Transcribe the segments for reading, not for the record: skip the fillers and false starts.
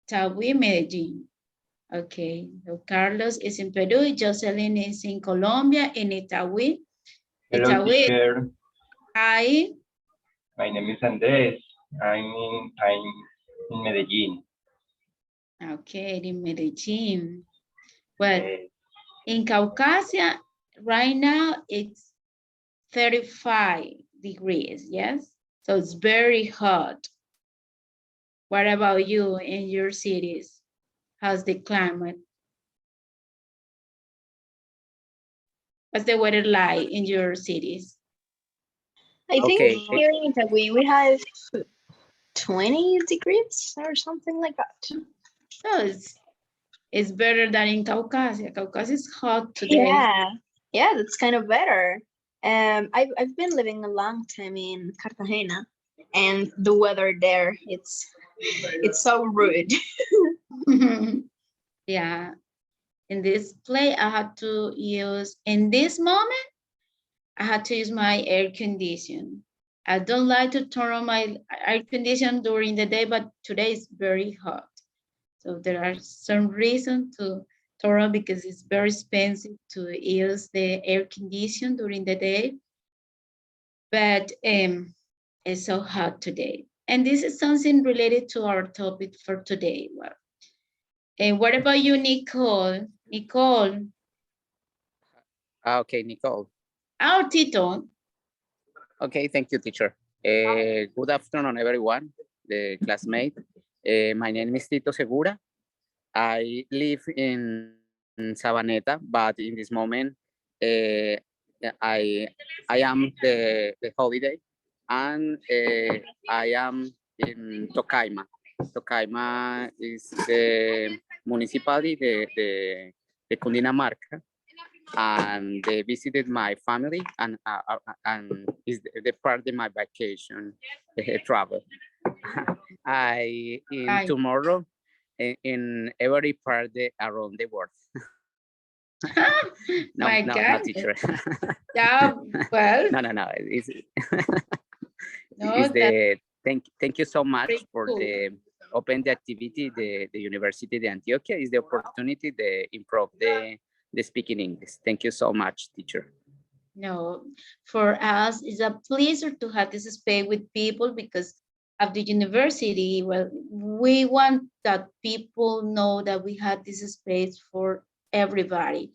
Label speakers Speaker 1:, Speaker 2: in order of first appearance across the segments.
Speaker 1: Itagüí, Medellín. Okay, so Carlos is in Peru, Jocelyn is in Colombia, in Itagüí.
Speaker 2: Hello,
Speaker 1: Itagüí,
Speaker 2: teacher.
Speaker 1: hi.
Speaker 2: My name is Andres. I'm in Medellin.
Speaker 1: Okay, in Medellin. Well,
Speaker 2: Eh,
Speaker 1: in Caucasia, right now it's 35 degrees, yes? So it's very hot. What about you in your cities? How's the climate? What's the weather like in your cities?
Speaker 3: I think
Speaker 4: Okay.
Speaker 3: here in Itagüí we have 20 degrees or something like that.
Speaker 1: So it's better than in Caucasia. Caucasia is hot today.
Speaker 3: Yeah, that's kind of better. I've been living a long time in Cartagena, and the weather there it's so rude.
Speaker 1: Yeah. In this play, I had to use, in this moment, I had to use my air condition. I don't like to turn on my air condition during the day, but today is very hot. So there are some reasons to turn on because it's very expensive to use the air condition during the day. But it's so hot today. And this is something related to our topic for today. Well, and what about you, Nicole? Nicole,
Speaker 4: Okay, Nicole.
Speaker 1: our Tito.
Speaker 4: Okay, thank you, teacher. Good afternoon, everyone, the classmate. My name is Tito Segura. I live in Sabaneta, but in this moment, I am the holiday, and I am in Tocaima. Tocaima is the municipality, the Cundinamarca, and they visited my family, and is the part of my vacation travel. I in tomorrow in every part around the world.
Speaker 1: My
Speaker 4: no,
Speaker 1: God.
Speaker 4: teacher.
Speaker 1: Yeah, well.
Speaker 4: No. It's,
Speaker 1: No,
Speaker 4: it's the thank you so much for
Speaker 1: cool.
Speaker 4: the open the activity. The University de Antioquia is the opportunity to improve the speaking English. Thank you so much, teacher.
Speaker 1: No, for us, it's a pleasure to have this space with people because at the university, well, we want that people know that we have this space for everybody.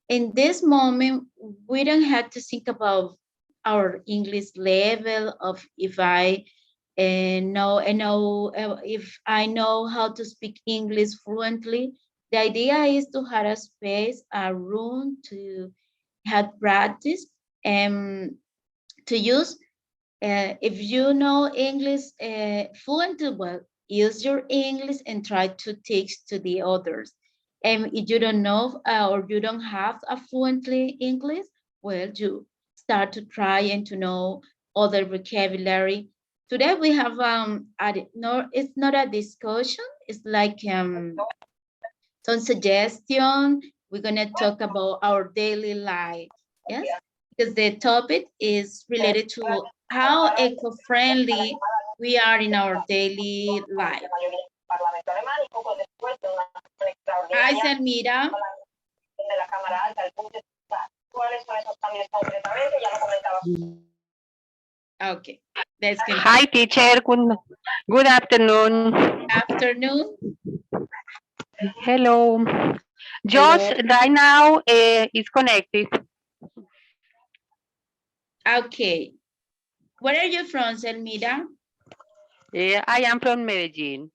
Speaker 1: In this moment, we don't have to think about our English level of if I know if I know how to speak English fluently. The idea is to have a space, a room to have practice and to use. If you know English fluently, well, use your English and try to teach to the others. And if you don't know or you don't have a fluently English, well, you start to try and to know other vocabulary. Today we have no, it's not a discussion. It's like some suggestion. We're gonna talk about our daily life. Yes, because the topic is related to how eco-friendly we are in our daily life. Hi, Yasmira. Okay, let's continue.
Speaker 5: Hi, teacher. Good afternoon.
Speaker 1: Afternoon.
Speaker 5: Hello. Josh right now is connected.
Speaker 1: Okay. Where are you from, Selmira?
Speaker 5: I am from Medellin.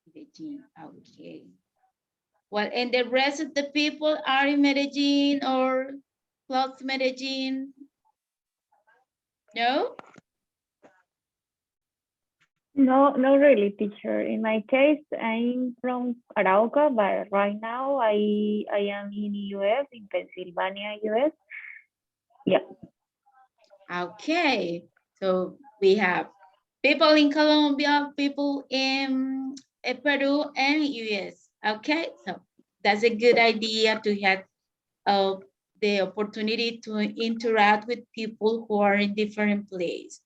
Speaker 1: Medellin, okay. Well, and the rest of the people are in Medellin or close to Medellin? No?
Speaker 6: No, not really, teacher. In my case, I'm from Arauca, but right now I am in US, in Pennsylvania, US. Yeah.
Speaker 1: Okay. So we have people in Colombia, people in Peru and US. Okay, so that's a good idea to have the opportunity to interact with people who are in different places.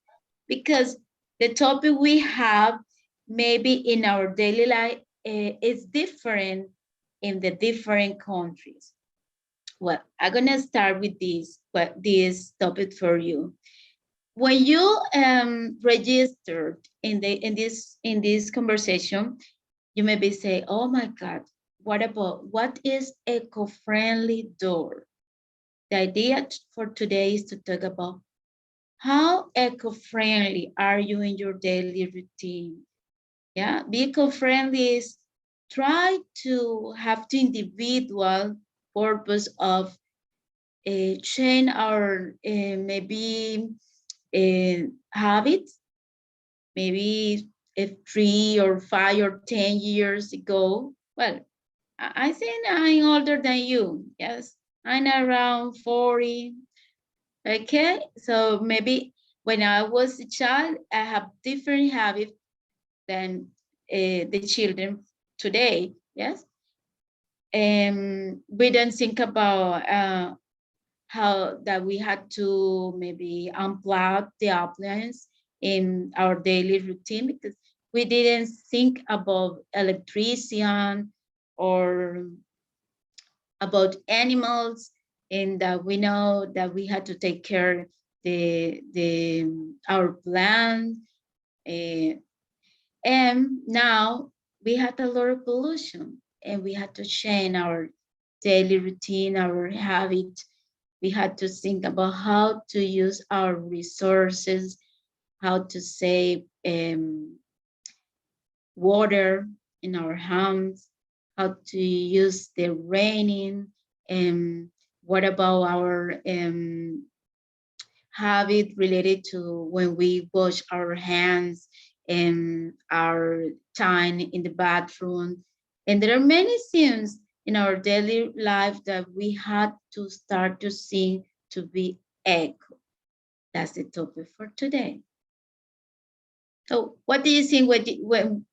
Speaker 1: Because the topic we have maybe in our daily life is different in the different countries. Well, I'm gonna start with this topic for you. When you registered in this conversation, you maybe say, "Oh my God, what is eco-friendly door?" The idea for today is to talk about how eco-friendly are you in your daily routine. Yeah, be eco-friendly is try to have the individual purpose of change our maybe habits, maybe 3 or 5 or 10 years ago. Well, I think I'm older than you. Yes, I'm around 40. Okay, so maybe when I was a child, I have different habits than the children today. Yes, and we don't think about how that we had to maybe unplug the appliance in our daily routine because we didn't think about electricity or about animals, and that we know that we had to take care the our plant, and now we had a lot of pollution and we had to change our daily routine, our habit. We had to think about how to use our resources, how to save water in our homes, how to use the raining, and what about our habit related to when we wash our hands and our time in the bathroom. And there are many things in our daily life that we had to start to see to be eco. That's the topic for today. So what do you think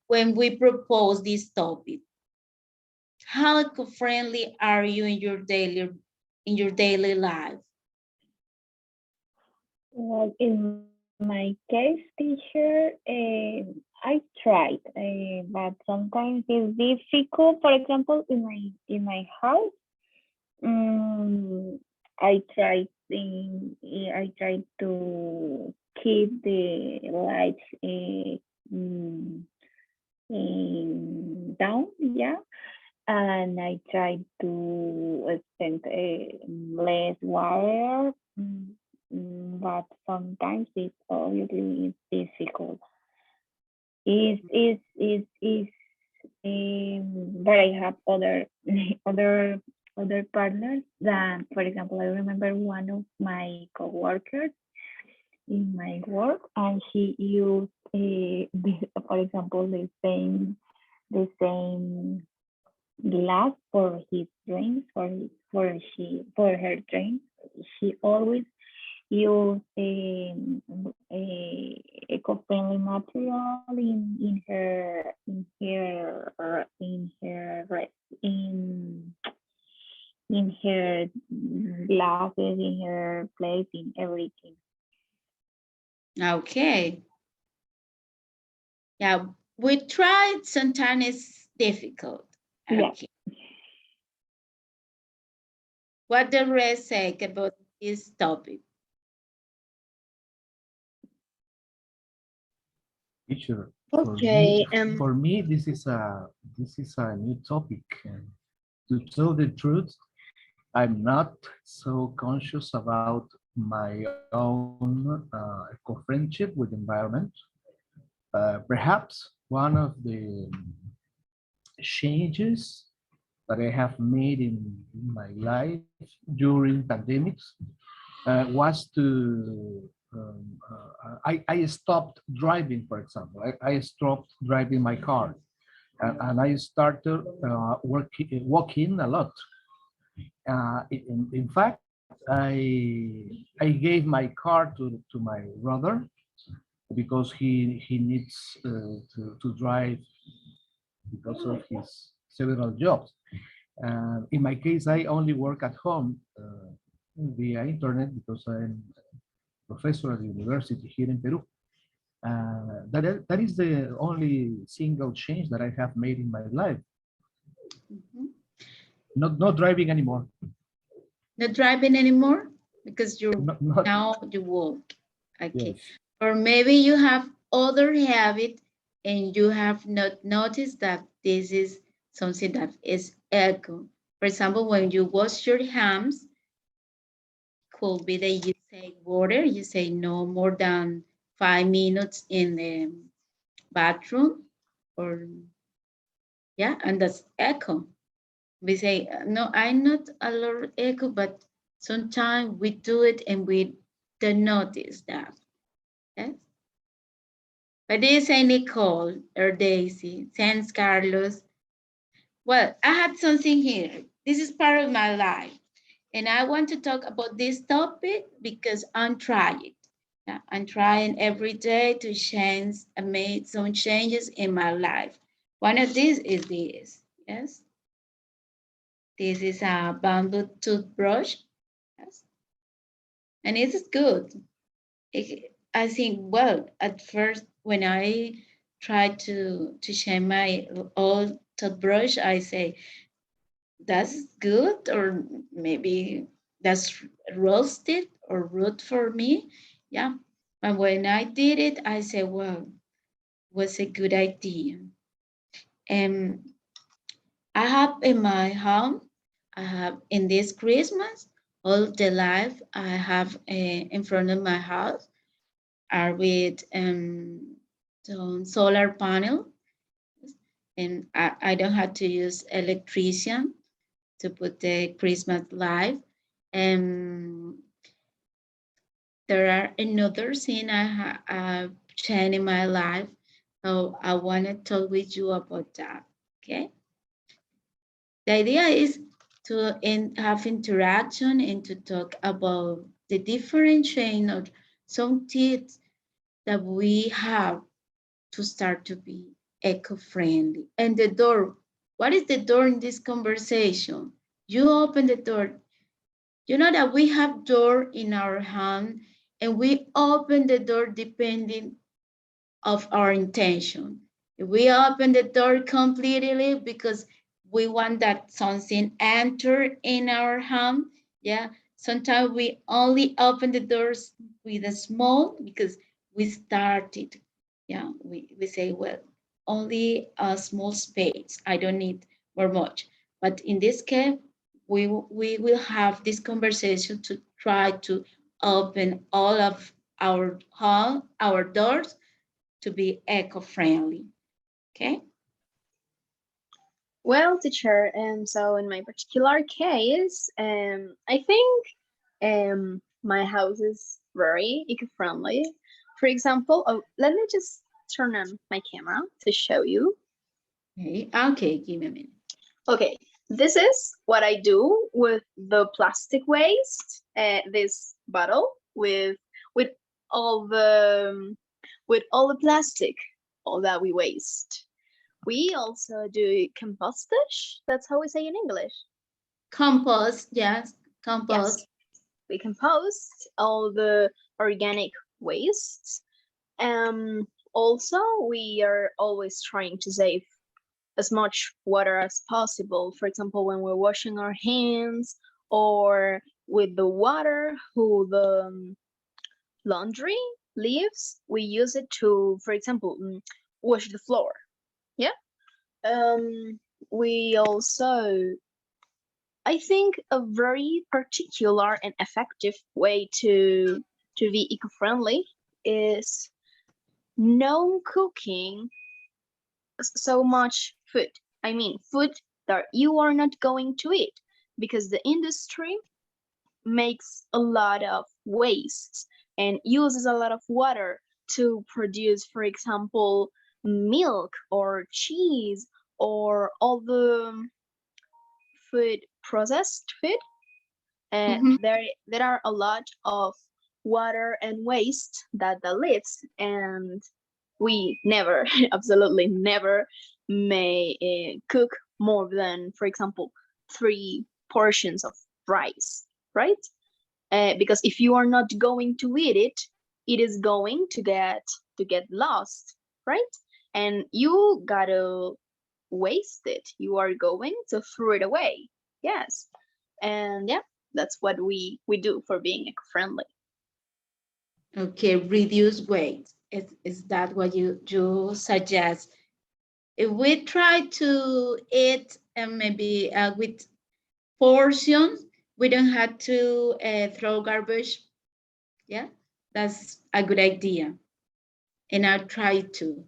Speaker 1: when we propose this topic? How eco-friendly are you in your daily life?
Speaker 6: Well, in my case, teacher, I tried, but sometimes it's difficult. For example, in my house, I tried to keep the lights down, yeah, and I tried to spend less water, but sometimes it's obviously it's difficult. Is but I have other other partners than, for example, I remember one of my coworkers in my work, and she used, for example, the same glass for his drinks, for her drinks. She always use a eco-friendly material in in her glasses, in her plates, in everything.
Speaker 1: Okay. Yeah, we tried, sometimes it's difficult.
Speaker 6: Yeah.
Speaker 1: Okay. What the rest say about this topic?
Speaker 7: Teacher,
Speaker 3: Okay.
Speaker 7: for me, this is a new topic. And to tell the truth, I'm not so conscious about my own co-friendship with environment. Perhaps one of the changes that I have made in my life during pandemics was to I stopped driving, for example. I stopped driving my car, and I started walking a lot. In fact, I gave my car to my brother because he needs to drive because of his several jobs. In my case, I only work at home via internet because I'm a professor at the university here in Peru. That is the only single change that I have made in my life. Not driving anymore.
Speaker 1: Not driving anymore because
Speaker 7: Not,
Speaker 1: now you walk. Okay.
Speaker 7: yes.
Speaker 1: Or maybe you have other habit and you have not noticed that this is something that is echo. For example, when you wash your hands, could be that you say water, you say no more than 5 minutes in the bathroom, or yeah, and that's echo. We say, no, I'm not a lot of echo, but sometimes we do it and we don't notice that. Yes. What do you say, Nicole or Daisy? Thanks, Carlos. Well, I had something here. This is part of my life. And I want to talk about this topic because I'm trying. Yeah, I'm trying every day to change and make some changes in my life. One of these is this. Yes. This is a bamboo toothbrush. Yes. And it is good. I think, well, at first, when I tried to change my old toothbrush, I say, that's good, or maybe that's roasted or root for me. Yeah. But when I did it, I said, well, was a good idea. And I have in my home, I have in this Christmas, all the life I have in front of my house are with some solar panel, and I don't have to use electrician to put the Christmas light. And there are another thing I've changed in my life, so I want to talk with you about that. Okay. The idea is to have interaction and to talk about the different chain of some tips that we have to start to be eco-friendly. And the door, what is the door in this conversation? You open the door. You know that we have door in our hand and we open the door depending of our intention. If we open the door completely because we want that something enter in our hand, yeah. Sometimes we only open the doors with a small because we started. Yeah, we say, well, only a small space. I don't need more much. But in this case, we will have this conversation to try to open all of our hall, our doors to be eco-friendly. Okay.
Speaker 3: Well, teacher, so in my particular case, I think my house is very eco-friendly. For example, oh, let me just turn on my camera to show you.
Speaker 1: Okay, give me a minute.
Speaker 3: Okay, this is what I do with the plastic waste. This bottle with all the plastic, all that we waste. We also do compostage. That's how we say in English.
Speaker 1: Compost, yes, compost.
Speaker 3: Yes. We compost all the organic wastes. Also, we are always trying to save as much water as possible. For example, when we're washing our hands or with the water who the laundry leaves, we use it to, for example, wash the floor. Yeah. We also, I think, a very particular and effective way to be eco-friendly is no cooking so much food. I mean, food that you are not going to eat, because the industry makes a lot of waste and uses a lot of water to produce, for example, milk or cheese or all the food, processed food. And there are a lot of water and waste that leads, and we never, absolutely never, may cook more than, for example, 3 portions of rice, right? Because if you are not going to eat it, it is going to get get lost, right? And you gotta waste it. You are going to throw it away. Yes. And yeah, that's what we do for being eco-friendly.
Speaker 1: Okay, reduce weight. Is that what you suggest? If we try to eat maybe with portions, we don't have to throw garbage. Yeah, that's a good idea. And I'll try to.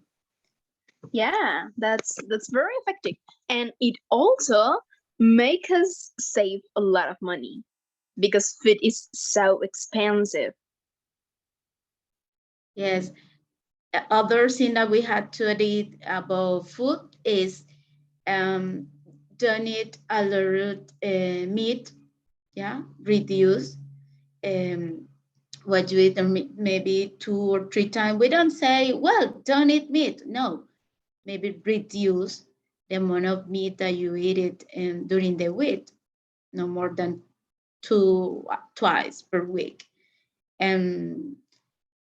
Speaker 3: Yeah, that's very effective. And it also make us save a lot of money because food is so expensive.
Speaker 1: Yes. Other thing that we had to edit about food is don't eat a lot of meat. Yeah, reduce what you eat maybe 2 or 3 times. We don't say, well, don't eat meat. No, maybe reduce the amount of meat that you eat it during the week, no more than twice per week. And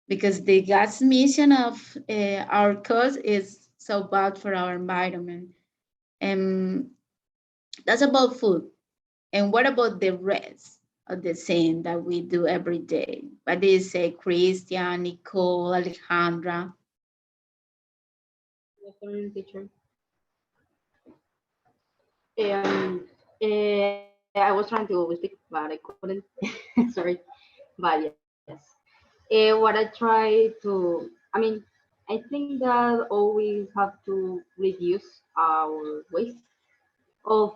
Speaker 1: because the gas emission of our cars is so bad for our environment. And that's about food. And what about the rest of the thing that we do every day? What do you say, Christian, Nicole, Alejandra?
Speaker 8: Good afternoon, teacher. I was trying to speak, but I couldn't. Sorry, but yes. What I try to, I mean, I think that always have to reduce our waste of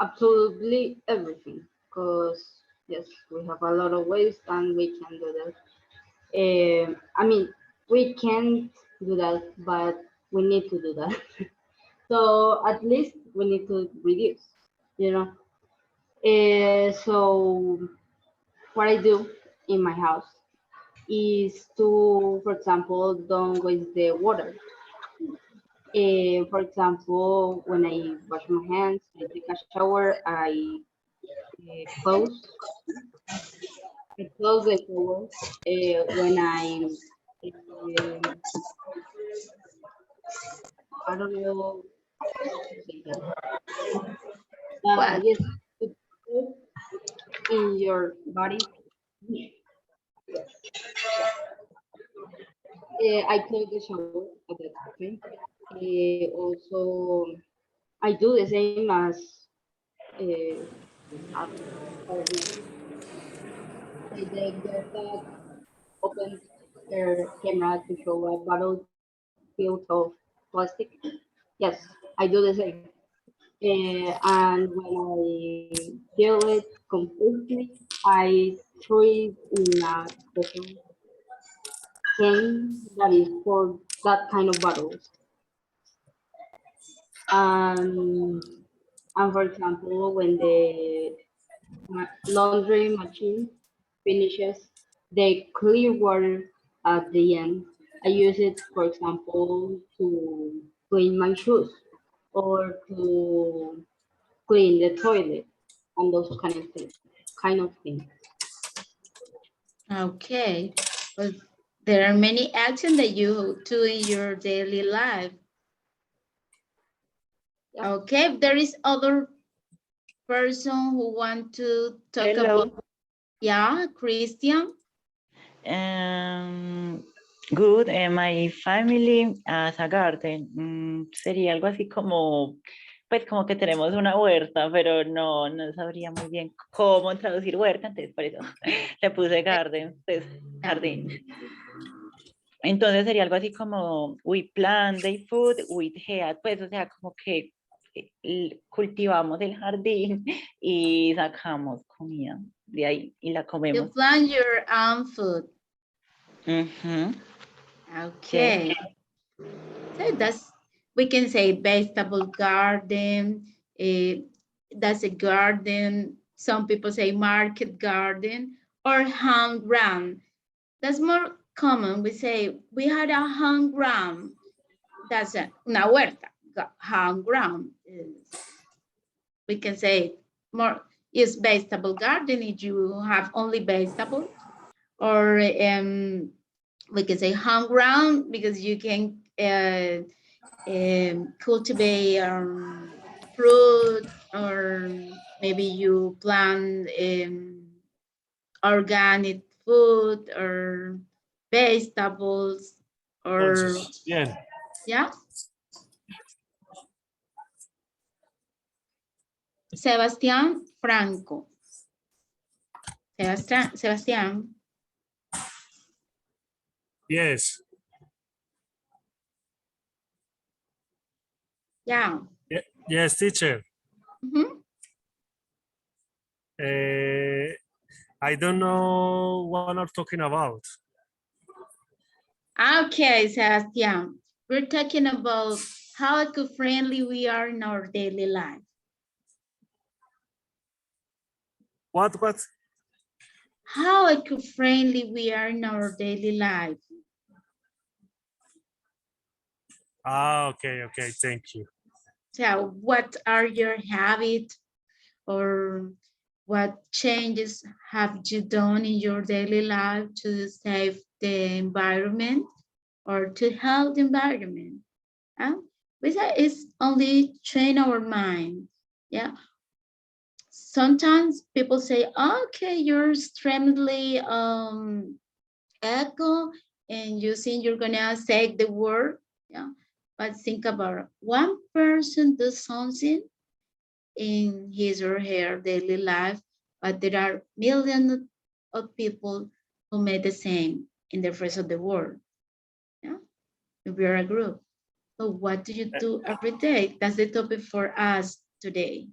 Speaker 8: absolutely everything, because yes, we have a lot of waste and we can do that. I mean, we can't do that, but we need to do that. So at least we need to reduce, you know. So what I do in my house is to, for example, don't waste the water. For example, when I wash my hands, I take a shower, close, I close the shower. When um, I don't know how to say that.
Speaker 1: What?
Speaker 8: Yes, to put in your body. Yes. I close the shower at that time. Also, I do the same as uh, after the girl that opens her camera to show a bottle filled of plastic. Yes, I do the same. And when I fill it completely, I throw it in a special can that is for that kind of bottles. Um, and for example, when the laundry machine finishes the clear water at the end, I use it, for example, to clean my shoes or to clean the toilet and those kind of things. Kind of things.
Speaker 1: Okay. Well, there are many actions that you do in your daily life.
Speaker 8: Yeah.
Speaker 1: Okay, if there is other person who want to talk
Speaker 9: Hello.
Speaker 1: about, yeah, Christian.
Speaker 9: Good, my family as a garden. Sería algo así como, pues como que tenemos una huerta, pero no sabría muy bien cómo traducir huerta, entonces por eso le puse garden, pues jardín. Entonces sería algo así como, we plant the food with head, pues o sea, como que cultivamos el jardín y sacamos comida de ahí y la
Speaker 1: You
Speaker 9: comemos.
Speaker 1: plant your own food. Okay. So we can say vegetable garden. That's a garden. Some people say market garden or home ground. That's more common. We say we had a home ground. That's una huerta. Home ground. We can say more is vegetable garden if you have only vegetables, or we can say home ground because you can cultivate fruit, or maybe you plant organic food or vegetables, or
Speaker 10: Entonces, bien.
Speaker 1: yeah. Sebastián Franco. Sebastián.
Speaker 10: Yes.
Speaker 1: Yeah.
Speaker 10: Yes, teacher.
Speaker 1: Mhm.
Speaker 10: I don't know what I'm talking about.
Speaker 1: Okay, Sebastián. We're talking about how eco-friendly we are in our daily life.
Speaker 10: What?
Speaker 1: How eco-friendly we are in our daily life.
Speaker 10: Okay, thank you.
Speaker 1: So what are your habits, or what changes have you done in your daily life to save the environment or to help the environment? We say it's only train our mind. Yeah. Sometimes people say, okay, you're extremely echo, and you think you're gonna save the world. Yeah. But think about it. One person does something in his or her daily life, but there are millions of people who made the same in the rest of the world. Yeah. We are a group. So what do you do every day? That's the topic for us today.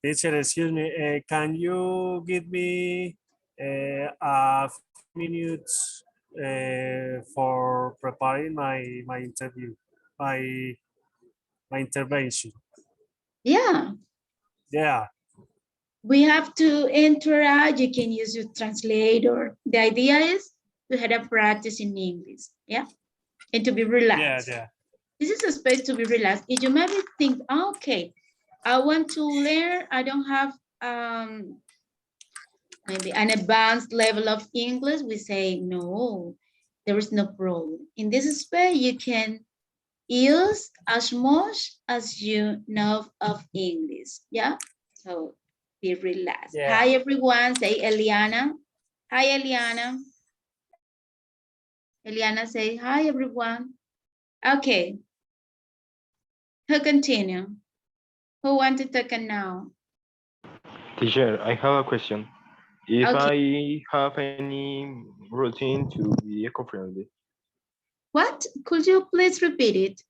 Speaker 10: Teacher, excuse me. Can you give me a few minutes for preparing my interview, my intervention?
Speaker 1: Yeah.
Speaker 10: Yeah.
Speaker 1: We have to interact. You can use your translator. The idea is to have a practice in English, yeah, and to be relaxed.
Speaker 10: Yeah.
Speaker 1: This is a space to be relaxed. If you maybe think, okay, I want to learn, I don't have maybe an advanced level of English, we say, no, there is no problem. In this space, you can use as much as you know of English, yeah? So be relaxed.
Speaker 10: Yeah.
Speaker 1: Hi, everyone. Say Eliana. Hi, Eliana. Eliana, say hi, everyone. Okay. Who continue? Who want to talk now?
Speaker 2: Teacher, I have a question. If
Speaker 1: Okay.
Speaker 2: I have any routine to be eco-friendly,
Speaker 1: What? Could you please repeat it?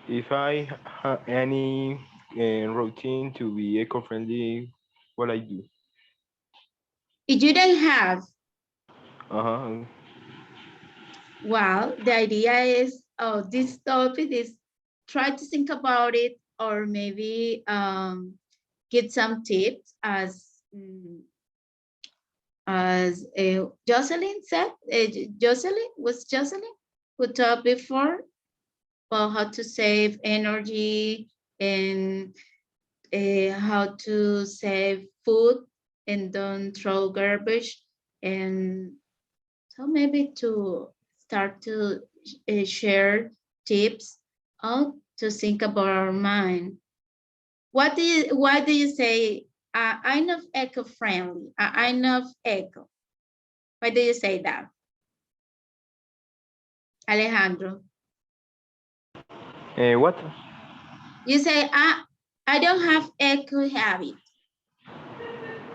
Speaker 2: if I have any routine to be eco-friendly, what I do?
Speaker 1: If you don't have,
Speaker 2: Uh-huh.
Speaker 1: well, the idea is, oh, this topic is try to think about it, or maybe get some tips as Jocelyn said. Jocelyn was Jocelyn who talked before about how to save energy and how to save food and don't throw garbage, and so maybe to start to share tips to think about our mind. Why do you say I'm not eco-friendly? I'm not eco. Why do you say that, Alejandro?
Speaker 2: What?
Speaker 1: You say I don't have eco habit.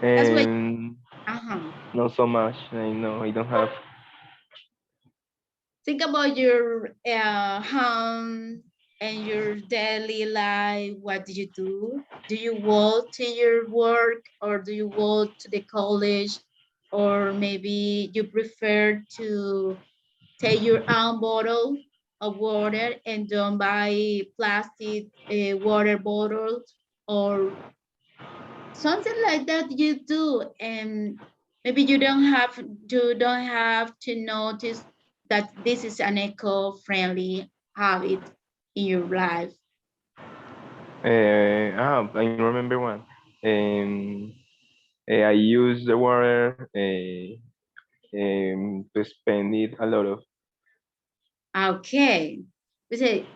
Speaker 1: That's why.
Speaker 2: Not so much. I know I don't have.
Speaker 1: Think about your home and your daily life. What do you do? Do you walk to your work, or do you walk to the college, or maybe you prefer to take your own bottle of water and don't buy plastic water bottles, or something like that you do, and maybe you don't have to notice that this is an eco-friendly habit in your life.
Speaker 2: I remember one. I use the water to spend it a lot of.
Speaker 1: Okay. We say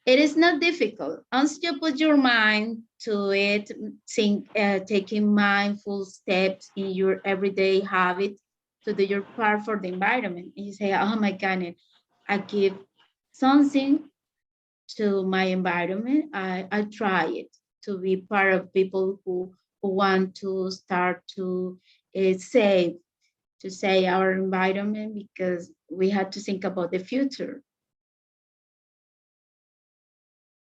Speaker 1: it is not difficult. Once you put your mind to it, taking mindful steps in your everyday habit to do your part for the environment. And you say, oh my goodness, I give something to my environment. I try it to be part of people who want to start to save our environment, because we have to think about the future.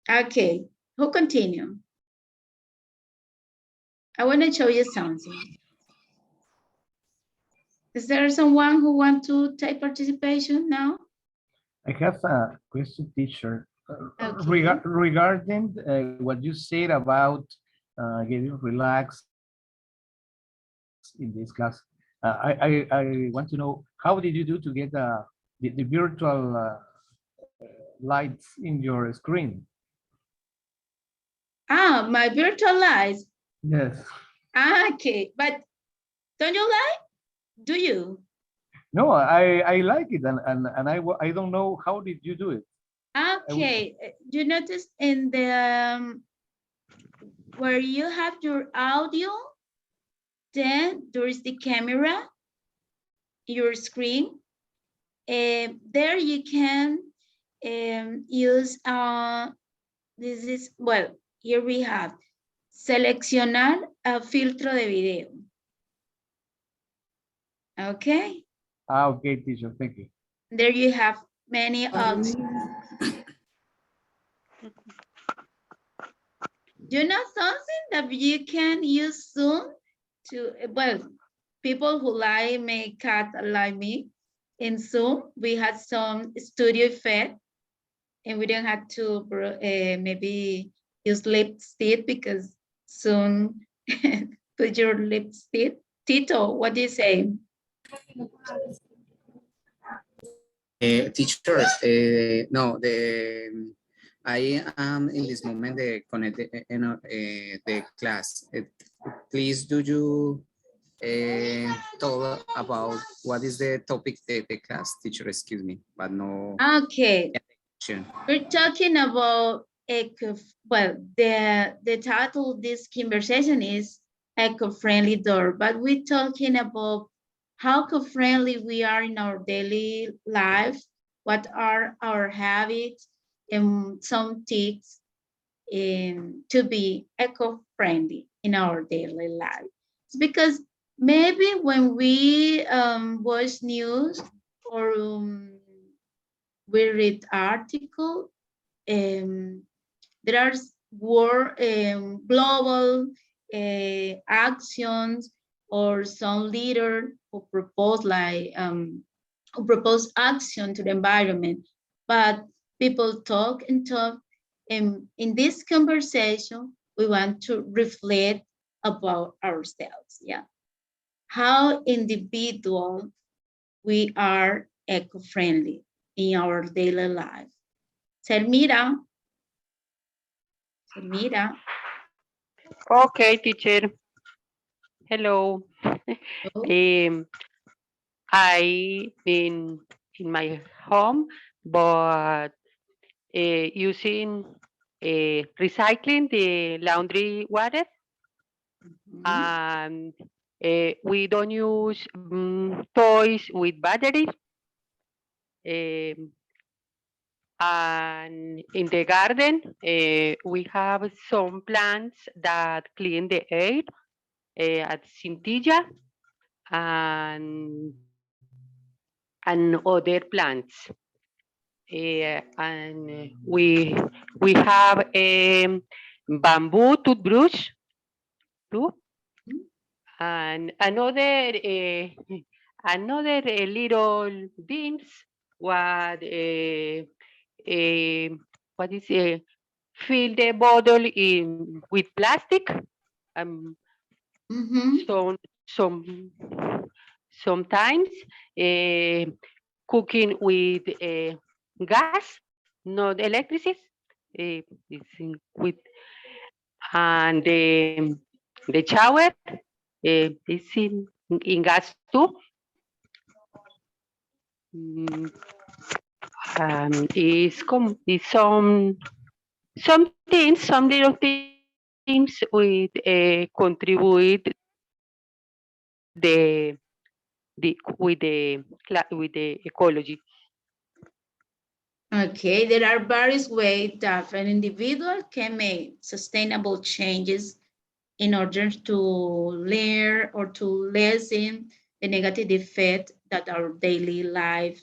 Speaker 1: Okay, who continue? I want to show you something. Is there someone who want to take participation now?
Speaker 7: I have a question, teacher,
Speaker 1: Okay.
Speaker 7: regarding what you said about getting relaxed in this class. I want to know, how did you do to get the virtual lights in your screen?
Speaker 1: Ah, my virtual lights.
Speaker 7: Yes.
Speaker 1: Okay, but don't you like? Do you?
Speaker 7: No, I like it, and I don't know, how did you do it?
Speaker 1: Okay, you notice in the where you have your audio, then there is the camera, your screen. There you can use, this is, well, here we have, seleccionar a filtro de video. Okay.
Speaker 7: Okay, teacher, thank you.
Speaker 1: There you have many options. You know something that you can use Zoom to, well, people who like makeup like me, in Zoom, we had some studio effect, and we don't have to maybe use lipstick, because soon put your lipstick. Tito, what do you say?
Speaker 4: Teacher, no, I am in this moment the connect the class. Please, do you talk about what is the topic the class, teacher? Excuse me, but no.
Speaker 1: Okay, we're talking about well, the title of this conversation is eco-friendly door, but we're talking about how eco-friendly we are in our daily life, what are our habits, and some tips to be eco-friendly in our daily life. It's because maybe when we watch news or we read article, there are global actions, or some leader who propose action to the environment, but people talk and talk. And in this conversation, we want to reflect about ourselves. Yeah, how individual we are eco-friendly in our daily life. Selmira. Selmira.
Speaker 5: Okay, teacher. Hello. I in my home, but using recycling the laundry water, and we don't use toys with batteries. And in the garden, we have some plants that clean the air at Cintilla and other plants. And we have a bamboo toothbrush too, and another little beans what what is fill the bottle in with plastic. Um, some sometimes cooking with gas, not electricity. With and the shower is in gas too. Is some little things with contribute the with the ecology.
Speaker 1: Okay, there are various ways that an individual can make sustainable changes in order to learn or to lessen the negative effect that our daily lives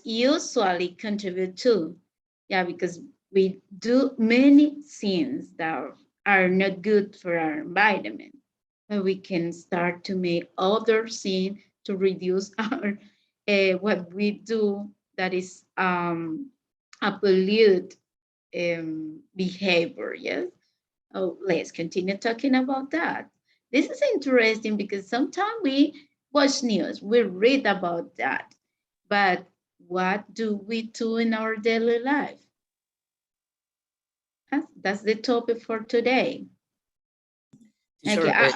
Speaker 1: usually contribute to. Yeah, because we do many things that are not good for our environment. But we can start to make other things to reduce our what we do that is a pollute behavior. Yes. Oh, let's continue talking about that. This is interesting because sometimes we watch news, we read about that, but what do we do in our daily life? That's the topic for today.
Speaker 4: Teacher,
Speaker 1: Okay.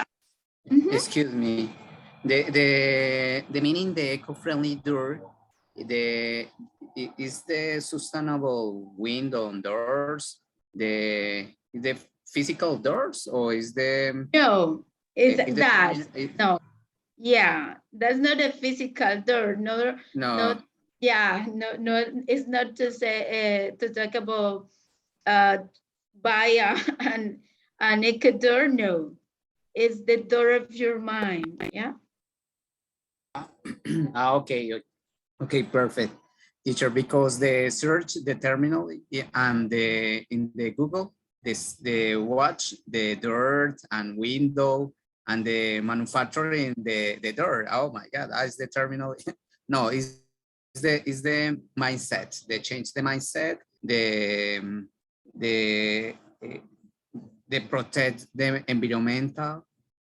Speaker 1: Mhm.
Speaker 4: excuse me. The meaning the eco-friendly door, is the sustainable window and doors, the physical doors, or is the
Speaker 1: No, is
Speaker 4: is the
Speaker 1: that
Speaker 4: termin-
Speaker 1: no? Yeah, that's not a physical door. No,
Speaker 4: no?
Speaker 1: yeah, no. It's not to say to talk about uh buy an naked door. No, it's the door of your mind. Yeah.
Speaker 4: Okay, perfect, teacher. Because the search, the terminal, and in the Google, the watch, the dirt and window, and the manufacturing the door. Oh my God, that's the terminal. No, is the mindset. They change the mindset. The eh, they protect the environmental.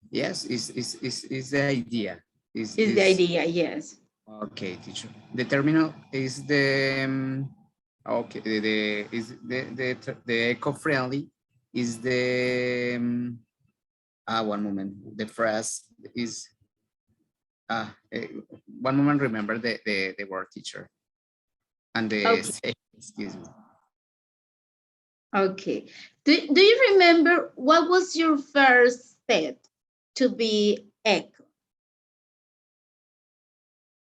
Speaker 4: Yes, is the idea.
Speaker 1: Is the idea? Yes.
Speaker 4: Okay, teacher. The terminal is the okay. The eco-friendly is the one moment. The phrase is one moment. Remember the word, teacher, and the
Speaker 1: Okay.
Speaker 4: excuse me.
Speaker 1: Okay. Do you remember what was your first step to be eco?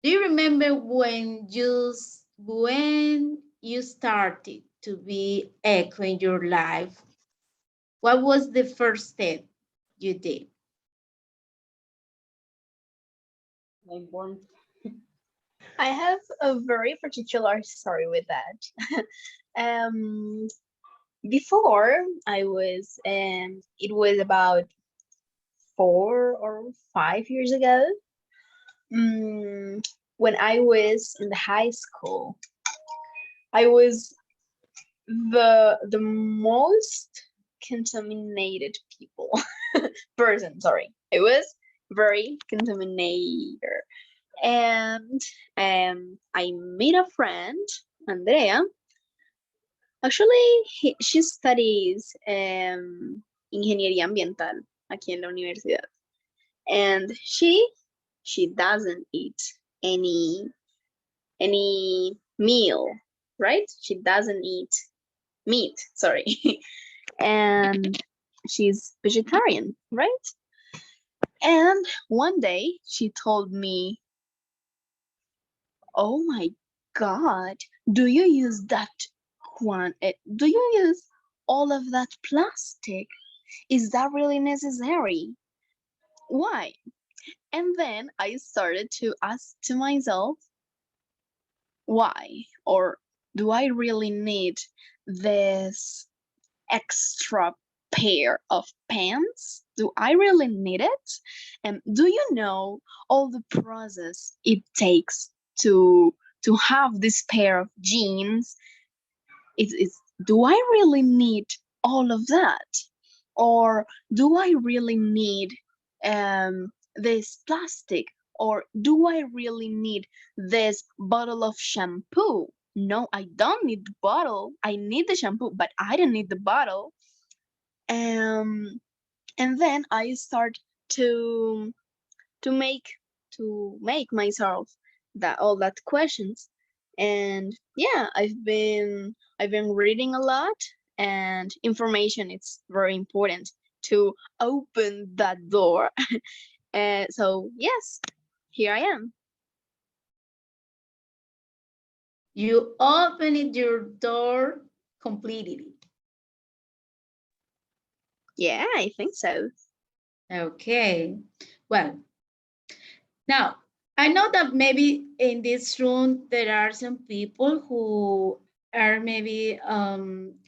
Speaker 1: Do you remember when you started to be eco in your life? What was the first step you did?
Speaker 8: Like born.
Speaker 3: I have a very particular story with that. um, Before I was, it was about 4 or 5 years ago. When I was in the high school, I was the most contaminated person. Sorry, I was very contaminated, and I made a friend, Andrea. Actually, she studies ingeniería ambiental aquí en la universidad, and she doesn't eat any meal, right? She doesn't eat meat. Sorry, and she's vegetarian, right? And one day she told me, "Oh my God, do you use do you use all of that plastic? Is that really necessary? Why?" And then I started to ask to myself, why? Or do I really need this extra pair of pants? Do I really need it? And do you know all the process it takes to have this pair of jeans? Do I really need all of that? Or do I really need this plastic? Or do I really need this bottle of shampoo? No, I don't need the bottle. I need the shampoo, but I don't need the bottle. Um, and then I start to to make to make myself all that questions. And yeah, I've been reading a lot, and information is very important to open that door. So yes, here I am.
Speaker 1: You opened your door completely.
Speaker 3: Yeah, I think so.
Speaker 1: Okay. Well, now I know that maybe in this room there are some people who are maybe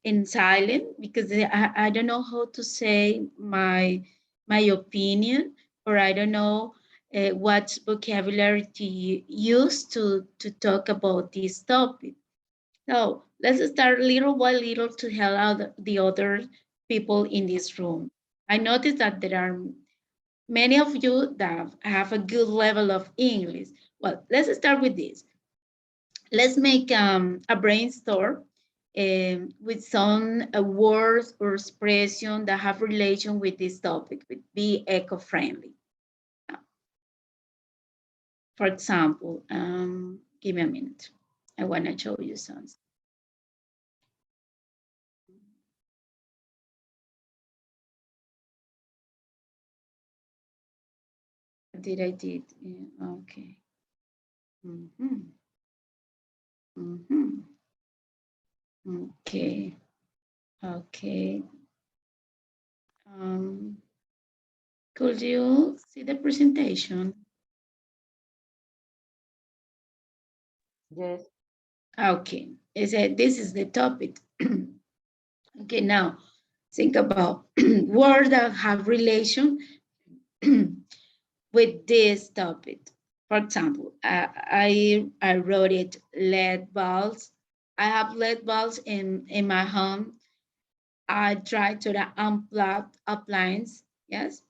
Speaker 1: in silent because I don't know how to say my opinion, or I don't know what vocabulary to use to talk about this topic. So let's start little by little to help out the other people in this room. I noticed that there are many of you that have a good level of English. Well, let's start with this. Let's make a brainstorm with some words or expression that have relation with this topic, with be eco-friendly. For example, give me a minute. I want to show you something. Did I did? Yeah, okay. Mm-hmm. Mm-hmm. Okay. Okay. Could you see the presentation?
Speaker 8: Yes.
Speaker 1: Okay. This is the topic. Okay, now think about words that have relation with this topic. For example, I wrote it LED bulbs. I have LED bulbs in my home. I try to unplug appliance, yes,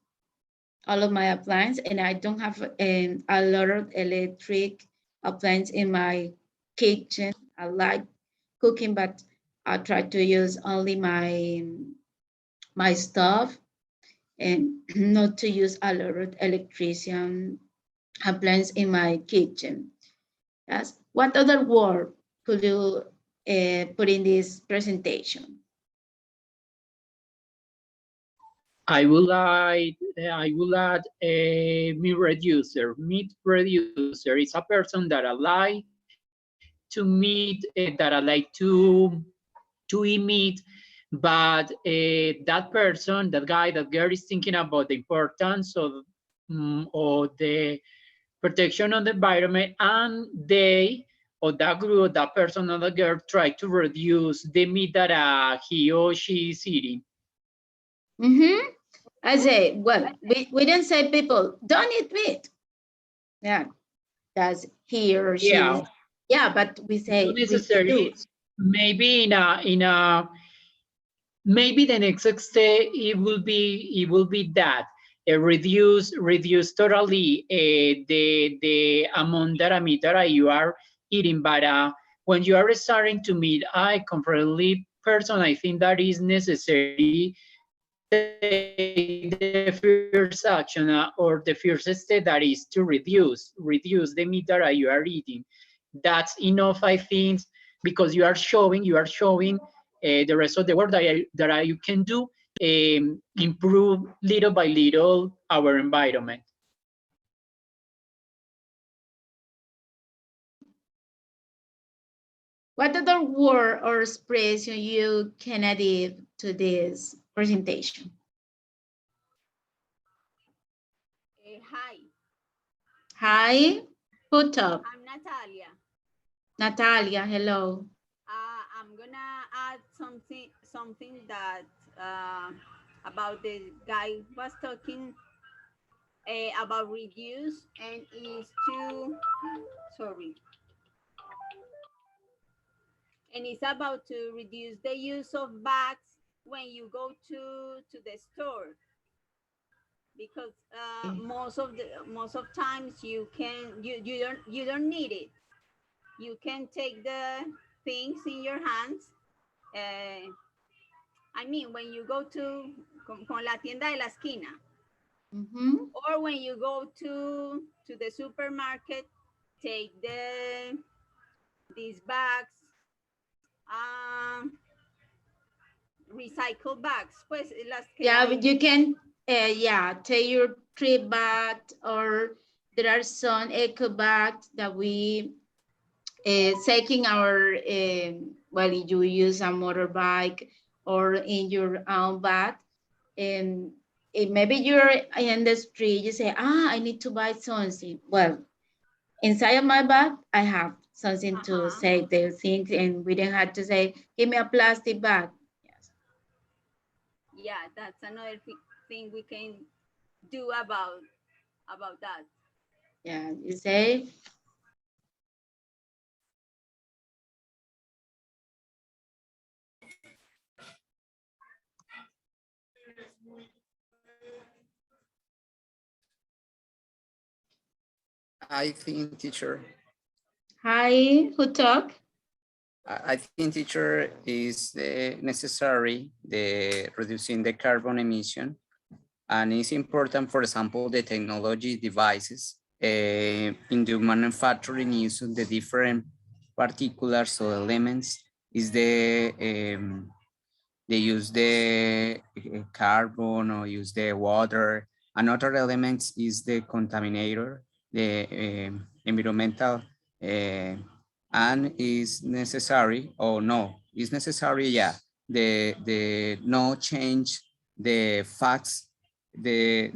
Speaker 1: all of my appliance, and I don't have a lot of electric appliance in my kitchen. I like cooking, but I try to use only my stove and not to use a lot of electrician appliance in my kitchen. Yes. What other word could you put in this presentation?
Speaker 11: I would add a meat reducer. Meat reducer is a person that I like to meet, that I like to eat meat, but that person, that guy, that girl is thinking about the importance of the protection of the environment, and they, or that group, that person or the girl, try to reduce the meat that he or she is eating.
Speaker 1: Mm-hmm. I say, well, we don't say people don't eat meat. Yeah, that's he or she.
Speaker 11: Yeah,
Speaker 1: Yeah, but we say
Speaker 11: not necessarily.
Speaker 1: reduce.
Speaker 11: Maybe maybe the next step it will be that reduce totally the amount that meat that you are eating. But when you are starting to meet a completely person, I think that is necessary take the first action or the first step, that is to reduce the meat that you are eating. That's enough, I think, because you are showing the rest of the work that you can do, improve little by little our environment.
Speaker 1: What other word or expression you can add to this presentation?
Speaker 12: Hi,
Speaker 1: Hi, put up.
Speaker 12: I'm Natalia.
Speaker 1: Natalia, hello.
Speaker 12: I'm gonna add something that about the guy was talking about reduce, and is to sorry, and it's about to reduce the use of bags when you go to the store, because most of times you don't need it. You can take the things in your hands. uh, I mean, when you go to con la tienda de la esquina,
Speaker 1: Mm-hmm.
Speaker 12: or when you go to the supermarket, take these bags, recycle bags, pues las que
Speaker 1: Yeah,
Speaker 12: hay.
Speaker 1: but you can, yeah, take your trip bag, or there are some eco bags that we taking our, well, you use a motorbike or in your own bag, and maybe you're in the street, you say, I need to buy something. Well, inside of my bag, I have something to save the things, and we didn't have to say, give me a plastic bag.
Speaker 12: Yeah, that's another thing we can do about that.
Speaker 1: Yeah, you say.
Speaker 4: I think, teacher.
Speaker 1: Hi, who talk?
Speaker 4: I think, teacher, is necessary the reducing the carbon emission, and it's important, for example, the technology devices in the manufacturing use of the different particulars or elements is they use the carbon or use the water. Another element is the contaminator, the environmental, and is necessary or no, is necessary, yeah, the no change the facts, the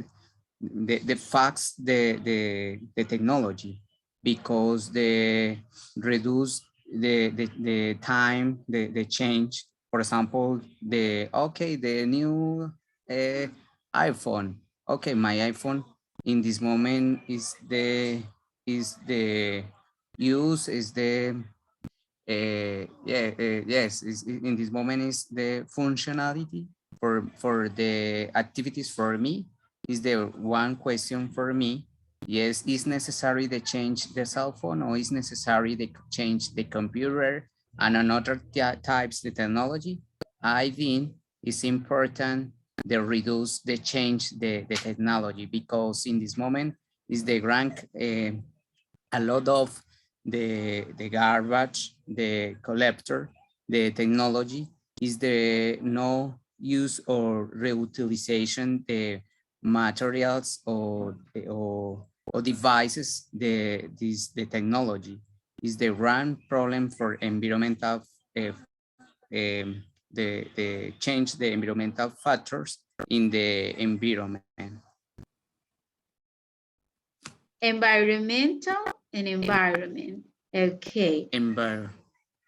Speaker 4: facts, the technology, because the reduce the time, the change. For example, the new iPhone. Okay, my iPhone in this moment is the use is the yes, is in this moment is the functionality for the activities for me is the one question for me. Yes, is necessary to change the cell phone, or is necessary to change the computer and another types the technology? I think it's important to reduce the change the technology, because in this moment is the rank a lot of the garbage, the collector, the technology is the no use or reutilization the materials or devices, the technology is the grand problem for environmental the change the environmental factors in the environment.
Speaker 1: Environmental and environment. Okay.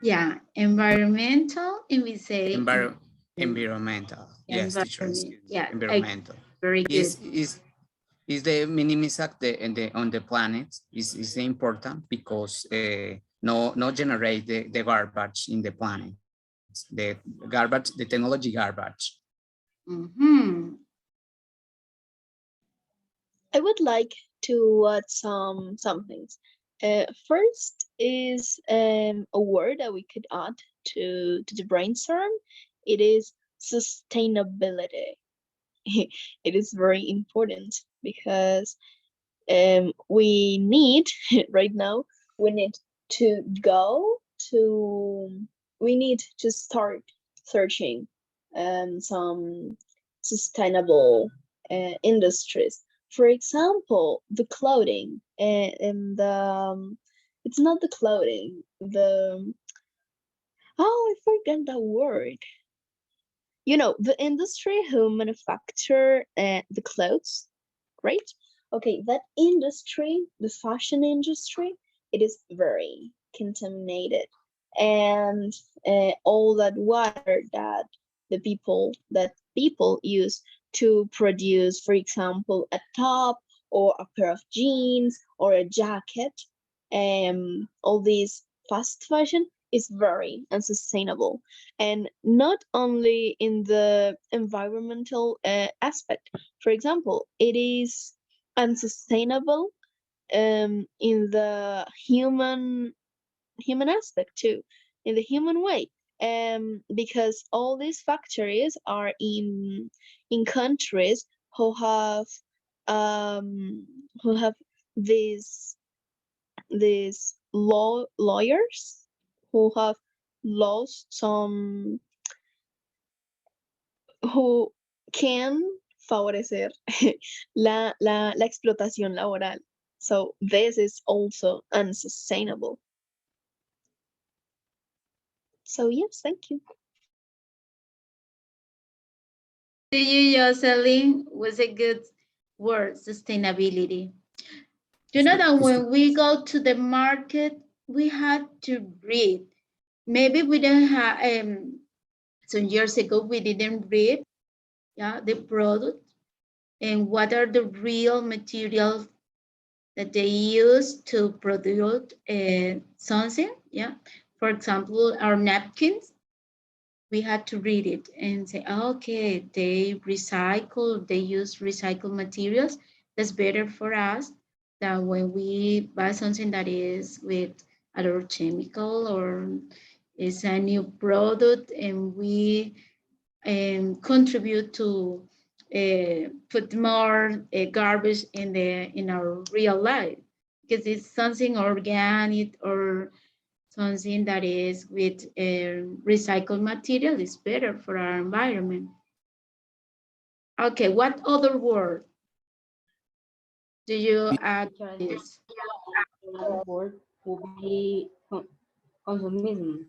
Speaker 4: Yeah,
Speaker 1: environmental, and we say
Speaker 4: environmental. Yes, teacher.
Speaker 1: environment. Yeah,
Speaker 4: environmental.
Speaker 1: very good.
Speaker 4: Is the minimize the on the planet is important, because no generate the garbage in the planet, the garbage, the technology garbage.
Speaker 3: I would like to add some things. First is a word that we could add to the brainstorm. It is sustainability. It is very important because we need right now, we need to go to, we need to start searching some sustainable industries. For example, the clothing and the it's not the clothing, the I forgot that word. You know, the industry who manufacture the clothes, right? Okay, that industry, the fashion industry, it is very contaminated, and all that water that people use to produce, for example, a top or a pair of jeans or a jacket, all these fast fashion is very unsustainable, and not only in the environmental aspect. For example, it is unsustainable in the human aspect too, in the human way, because all these factories are in countries um, who have this these lawyers who have lost some, who can favorecer la explotación laboral. So this is also unsustainable. So yes, thank you.
Speaker 1: To you, Jocelyn, was a good word, sustainability. You know that when we go to the market, we had to read. Maybe we don't have, some years ago, we didn't read, the product and what are the real materials that they use to produce something. For example, our napkins, we had to read it and say, okay, they use recycled materials. That's better for us than when we buy something that is with other chemical or is a new product and we contribute to put more garbage in our real life, because it's something organic or something that is with recycled material is better for our environment. Okay, what other word do you add to this?
Speaker 8: Another word would be consumism.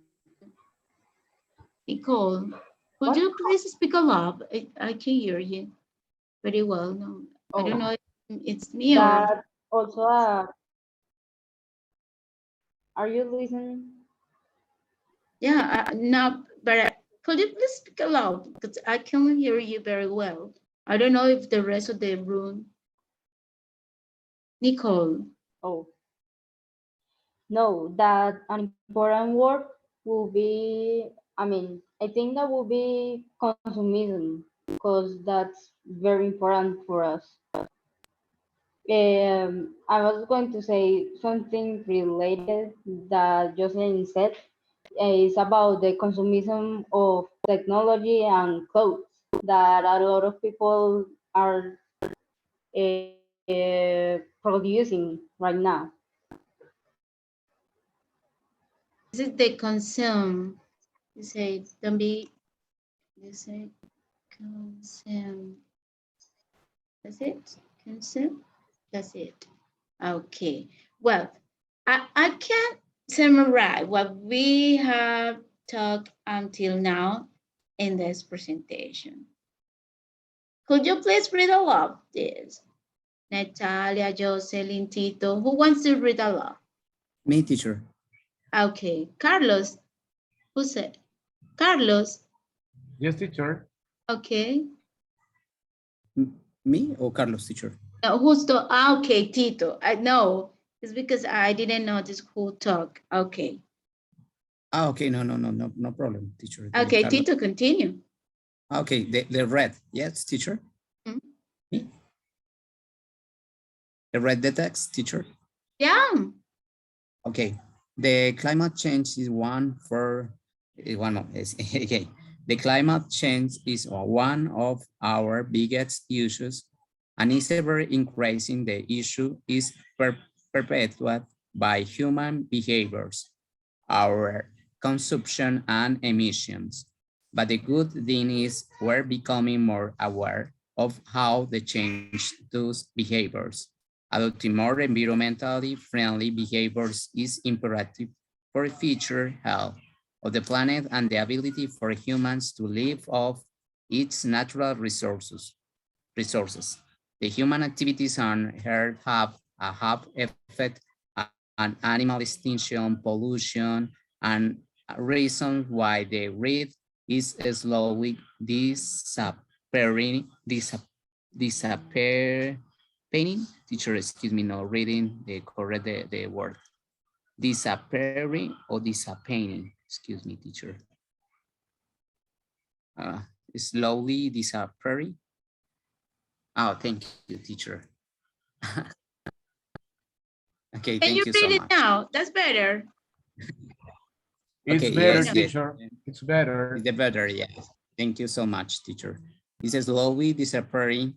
Speaker 1: Nicole, could you please speak up? I can hear you very well. No, I don't know if it's me or...
Speaker 8: That also, are you listening?
Speaker 1: Yeah, no, but could you please speak aloud? Because I can't hear you very well. I don't know if the rest of the room... Nicole.
Speaker 8: Oh. No, that an important word will be, I think that will be consumism, because that's very important for us. I was going to say something related that Jocelyn said. Is about the consumism of technology and clothes that a lot of people are producing right now.
Speaker 1: This is the consume. You say, don't be, you say, consume. That's it? Consume? That's it. Okay. Well, I can summarize what we have talked until now in this presentation. Could you please read aloud this? Natalia, Jocelyn, Tito, who wants to read aloud?
Speaker 4: Me, teacher.
Speaker 1: Okay, Carlos, who said? Carlos.
Speaker 7: Yes, teacher.
Speaker 1: Okay.
Speaker 4: Me or Carlos, teacher?
Speaker 1: No, who's the, okay, Tito. I know, it's because I didn't notice who talked. Okay.
Speaker 4: Okay, no problem, teacher.
Speaker 1: Okay, Tito, continue.
Speaker 4: Okay, the red, yes, teacher. Me? The red, the text, teacher.
Speaker 1: Yeah.
Speaker 4: Okay, the climate change is one more. Okay, the climate change is one of our biggest issues, and is ever increasing. The issue is perpetuated by human behaviors, our consumption and emissions. But the good thing is we're becoming more aware of how to change those behaviors. Adopting more environmentally friendly behaviors is imperative for future health of the planet and the ability for humans to live off its natural resources. The human activities on Earth have a effect on animal extinction, pollution, and reasons why the reef is slowly disappearing. Teacher, excuse me, no reading the correct the word. Disappearing or disappearing, excuse me, teacher. Slowly disappearing. Oh, thank you, teacher. Okay,
Speaker 1: Can you
Speaker 4: thank you so
Speaker 1: read it
Speaker 4: much.
Speaker 1: now? That's better.
Speaker 7: It's
Speaker 4: Okay,
Speaker 7: better,
Speaker 4: yes,
Speaker 7: teacher. It's better.
Speaker 4: It's better, yes. Thank you so much, teacher. This is slowly disappearing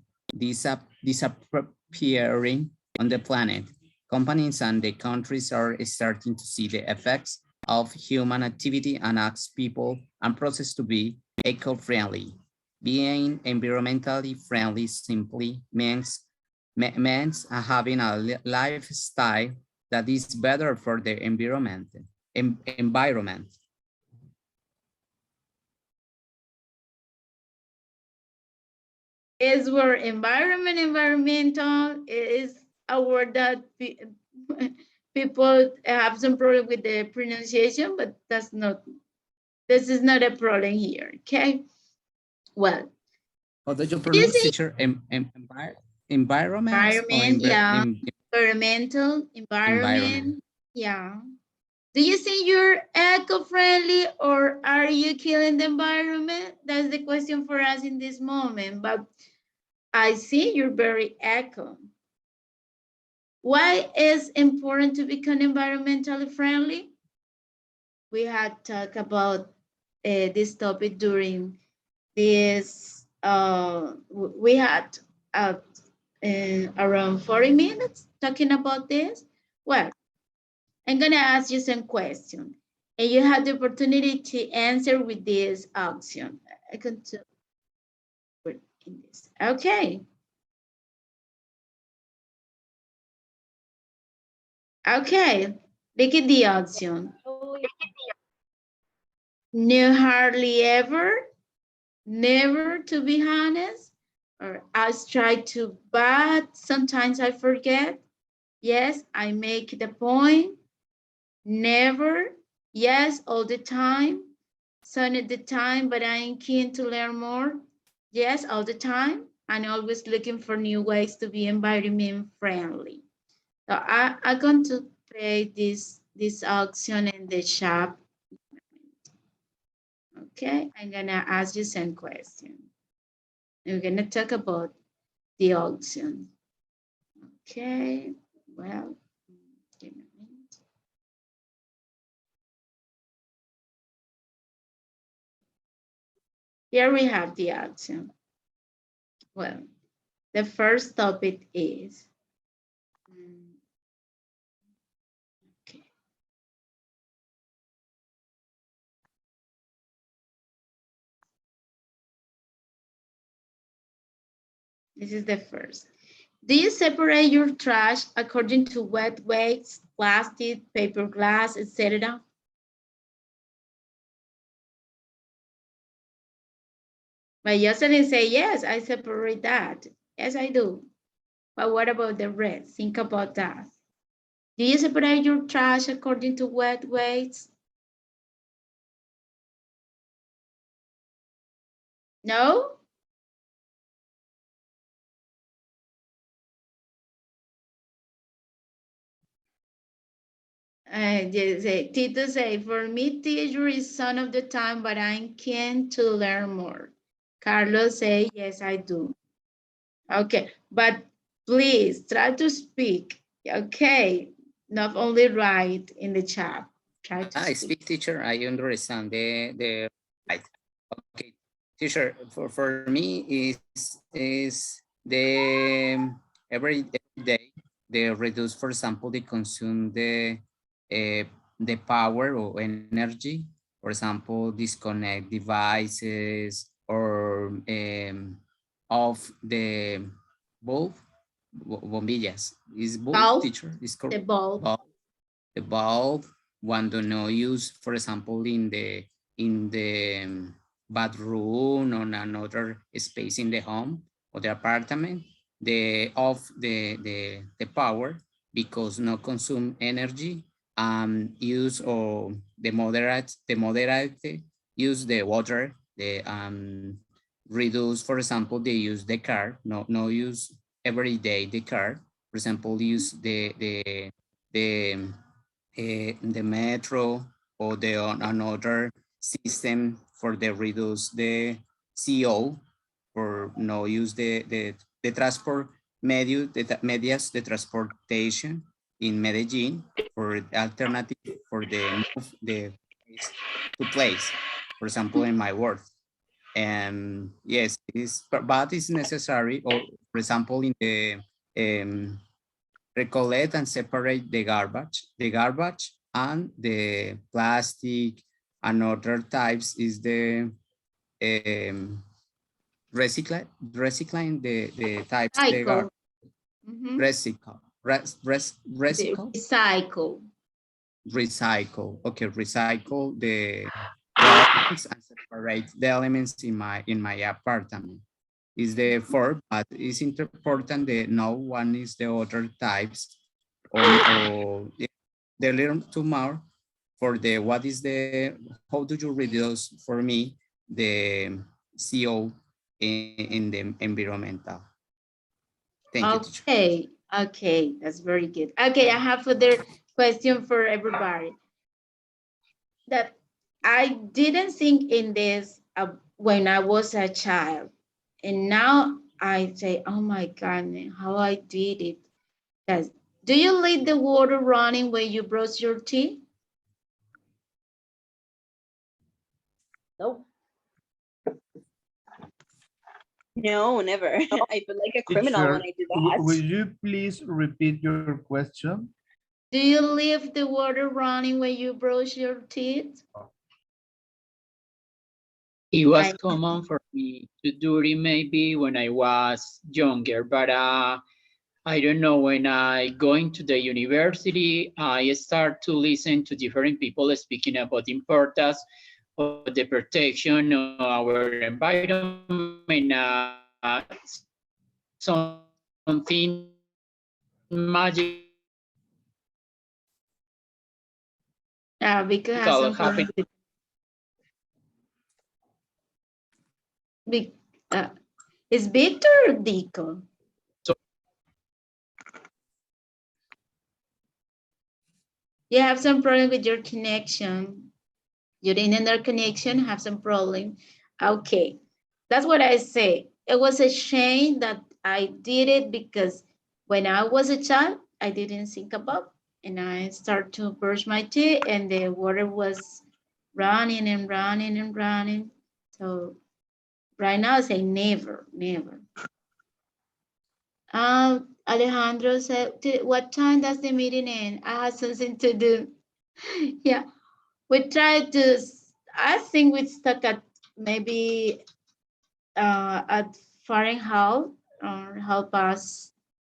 Speaker 4: on the planet. companies and the countries are starting to see the effects of human activity and ask people and process to be eco-friendly. Being environmentally friendly simply means having a lifestyle that is better for the environment.
Speaker 1: Is where environmental is a word that people have some problem with the pronunciation, but this is not a problem here, okay? Well.
Speaker 4: How do you pronounce, teacher? Environment?
Speaker 1: Environment, yeah. Environmental, environment, yeah. Do you think you're eco-friendly or are you killing the environment? That's the question for us in this moment, but I see you're very eco. Why is important to become environmentally friendly? We had talked about this topic during this, we had around 40 minutes talking about this. Well, I'm gonna ask you some questions and you have the opportunity to answer with this option. I can put in this. Okay. Okay, look at the option. No, hardly ever, never, to be honest, or I try to, but sometimes I forget. Yes, I make the point. Never, yes, all the time. Some of the time, but I'm keen to learn more. Yes, all the time. I'm always looking for new ways to be environment friendly. So I'm going to play this option in the chat. Okay, I'm gonna ask you some questions. We're gonna talk about the option. Okay, well, give me a minute. Here we have the option. Well, the first topic is, okay. This is the first. Do you separate your trash according to wet waste, plastic, paper, glass, etc.? But Jocelyn say, yes, I separate that. Yes, I do. But what about the rest? Think about that. Do you separate your trash according to wet waste? No? Tito say, for me, teacher is some of the time, but I'm keen to learn more. Carlos say, yes, I do. Okay, but please try to speak. Okay, not only write in the chat. Try to
Speaker 4: speak. I speak, teacher. I understand the right. Okay, teacher. For me is the every day they reduce, for example, they consume the power or energy. For example, disconnect devices or off the bulb, bombillas. Is bulb, teacher? Is correct?
Speaker 1: The bulb.
Speaker 4: The bulb, one do not use, for example, in the bathroom or another space in the home or the apartment, the off the power because no consume energy, use or the moderate use the water, the reduce, for example, they use the car, no use every day the car, for example, use the metro or the another system for the reduce the CO or no use the transport medias, the transportation in Medellin for alternative for the move the place to place, for example, in my work. And yes, but it's necessary, or for example, in the recollect and separate the garbage and the plastic and other types is the recycling the types the
Speaker 1: Cycle. Mhm.
Speaker 4: recycle recycle. Okay, recycle the elements and separate the elements in my apartment. Is the four, but it's important that no one is the other types or the little too more for the what is the how do you reduce for me the CO in the environmental. Thank you, teacher.
Speaker 1: Okay, okay, that's very good. Okay, I have another question for everybody. That I didn't think in this when I was a child, and now I say, oh my God, how I did it. Because do you leave the water running when you brush your teeth?
Speaker 3: No. No, never. I feel like a criminal when I do that.
Speaker 7: Will you please repeat your question?
Speaker 1: Do you leave the water running when you brush your teeth?
Speaker 11: It was common for me to do it maybe when I was younger, but I don't know, when I go into the university, I start to listen to different people speaking about the importance of the protection of our environment, something magical
Speaker 1: Because has some
Speaker 11: happening.
Speaker 1: Is Victor or Dico? You have some problem with your connection. Your internet connection have some problem. Okay, that's what I say. It was a shame that I did it because when I was a child, I didn't think about, and I start to brush my teeth and the water was running and running and running. So right now I say never, never. Alejandro said, what time does the meeting end? I have something to do. Yeah, we try to, I think we stuck at maybe at Fahrenheit or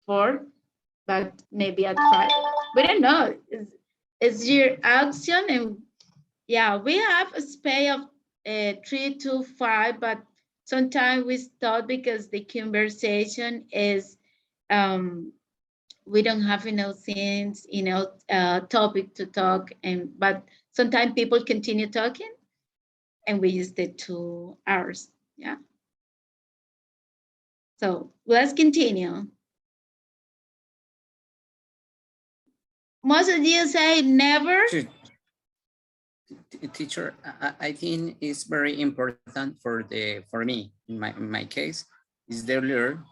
Speaker 1: 4:30, but maybe at 5. We don't know. It's your action, and yeah, we have a space of 3 to 5, but sometimes we stop because the conversation is we don't have enough things, topic to talk, but sometimes people continue talking, and we use the 2 hours. Yeah. So let's continue. Most of you say never.
Speaker 4: Teacher, I think it's very important for me in my case is the learn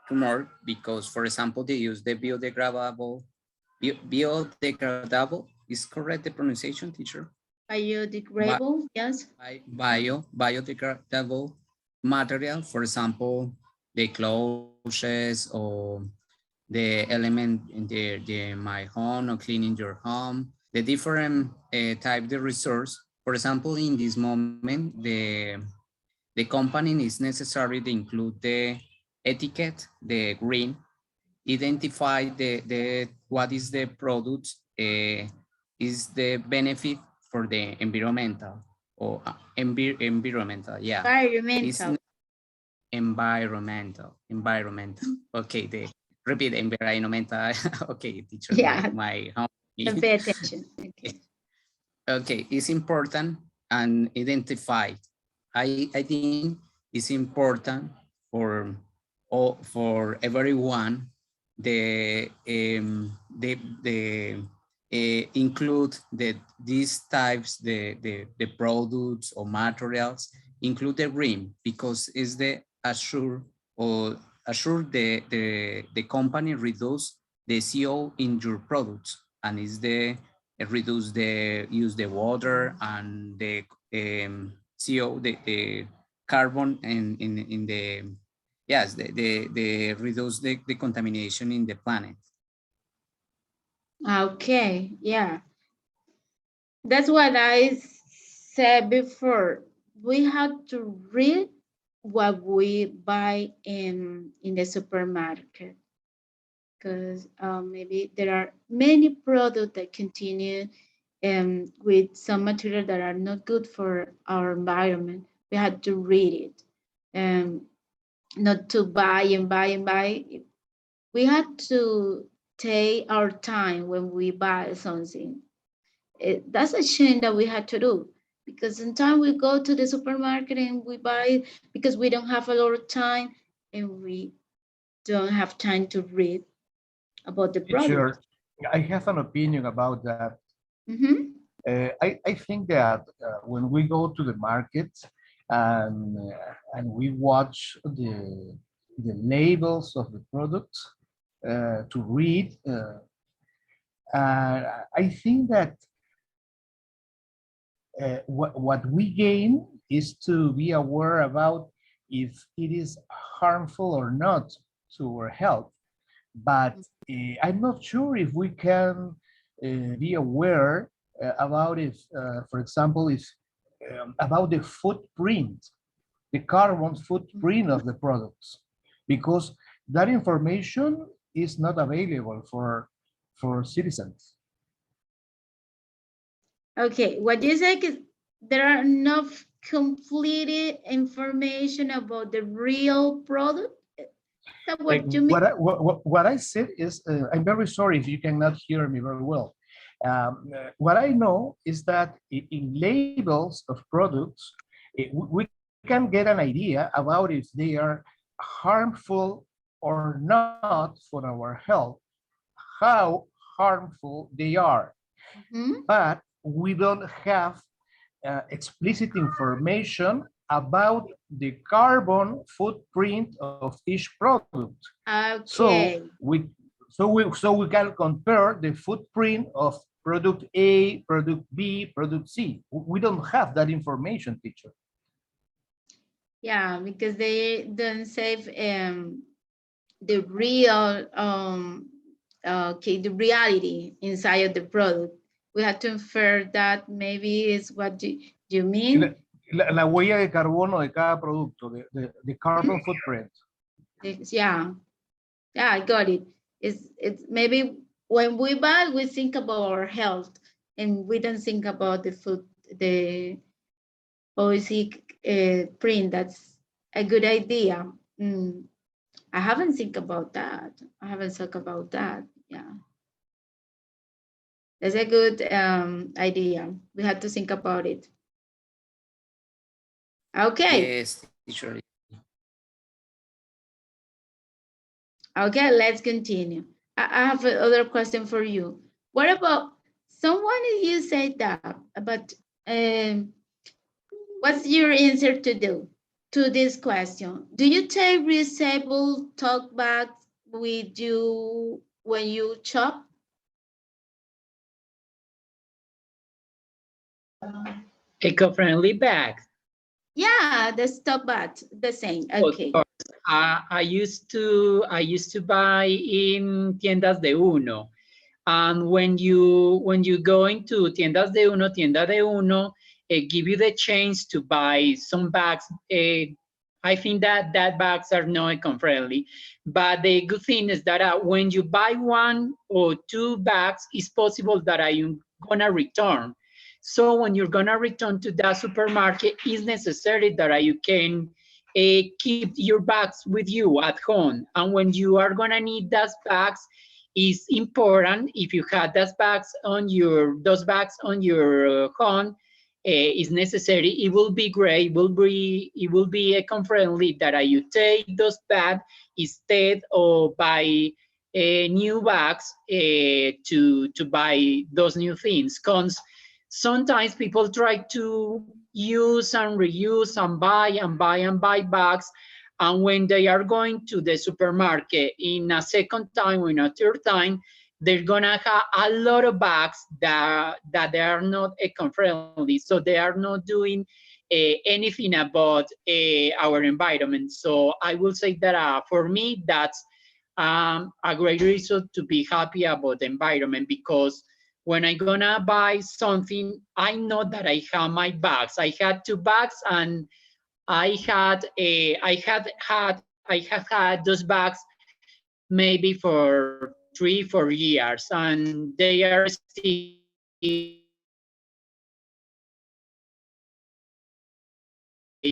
Speaker 4: to more because, for example, they use the biodegradable is correct the pronunciation, teacher?
Speaker 1: Biodegradable, yes.
Speaker 4: Biodegradable material, for example, the clothes or the element in my home or cleaning your home, the different type of resource. For example, in this moment, the company is necessary to include the etiquette, the green, identify the what is the product, is the benefit for the environmental or environmental, yeah. Environmental. Okay, repeat environmental. Okay, teacher,
Speaker 1: yeah.
Speaker 4: my home.
Speaker 1: Pay attention.
Speaker 4: Okay, it's important and identify. I think it's important for everyone include these types the products or materials include the green because it's the assure the company reduce the CO in your products and is the reduce the use the water and the CO the carbon in the yes the reduce the contamination in the planet.
Speaker 1: Okay, yeah. That's what I said before. We have to read what we buy in the supermarket, because maybe there are many products that continue with some material that are not good for our environment. We have to read it and not to buy and buy and buy. We have to take our time when we buy something. That's a shame that we had to do, because sometimes we go to the supermarket and we buy because we don't have a lot of time and we don't have time to read about the product.
Speaker 7: Teacher, I have an opinion about that.
Speaker 1: Mhm.
Speaker 7: I think that when we go to the market and we watch the labels of the products to read, I think that what we gain is to be aware about if it is harmful or not to our health. But I'm not sure if we can be aware about if, for example, if about the footprint, the carbon footprint of the products, because that information is not available for citizens.
Speaker 1: Okay, what you say is there are enough completed information about the real product. Is that what you mean?
Speaker 7: What I said is, I'm very sorry if you cannot hear me very well. What I know is that in labels of products, we can get an idea about if they are harmful or not for our health, how harmful they are. But we don't have explicit information about the carbon footprint of each product.
Speaker 1: Okay.
Speaker 7: So we can compare the footprint of product A, product B, product C. We don't have that information, teacher.
Speaker 1: Yeah, because they don't save the real okay, the reality inside of the product. We have to infer that maybe is what you mean.
Speaker 7: La huella de carbono de cada producto, the carbon footprint.
Speaker 1: Yeah, yeah, I got it. It's maybe when we buy, we think about our health, and we don't think about the food, the policy print. That's a good idea. I haven't think about that. I haven't thought about that. Yeah. That's a good idea. We have to think about it. Okay.
Speaker 4: Yes, teacher.
Speaker 1: Okay, let's continue. I have another question for you. What about someone you said that, but what's your answer to this question? Do you take reusable talk bags with you when you shop?
Speaker 11: Eco-friendly bag.
Speaker 1: Yeah, the stock bag, the same.
Speaker 11: Of
Speaker 1: Okay.
Speaker 11: course. I used to buy in tiendas de uno, and when you go into tiendas de uno, tienda de uno, give you the chance to buy some bags. I think that bags are not eco-friendly, but the good thing is that when you buy one or two bags, it's possible that you're gonna return. So when you're gonna return to that supermarket, it's necessary that you can keep your bags with you at home. And when you are gonna need those bags, it's important if you have those bags on your home. Is necessary. It will be great. It will be eco-friendly that you take those bags instead of buy new bags to buy those new things. Because sometimes people try to use and reuse and buy bags, and when they are going to the supermarket in a second time or in a third time, they're gonna have a lot of bags that they are not eco-friendly, so they are not doing anything about our environment. So I will say that for me, that's a great reason to be happy about the environment, because when I'm gonna buy something, I know that I have my bags. I had 2 bags, and I have had those bags maybe for 3-4 years, and they are still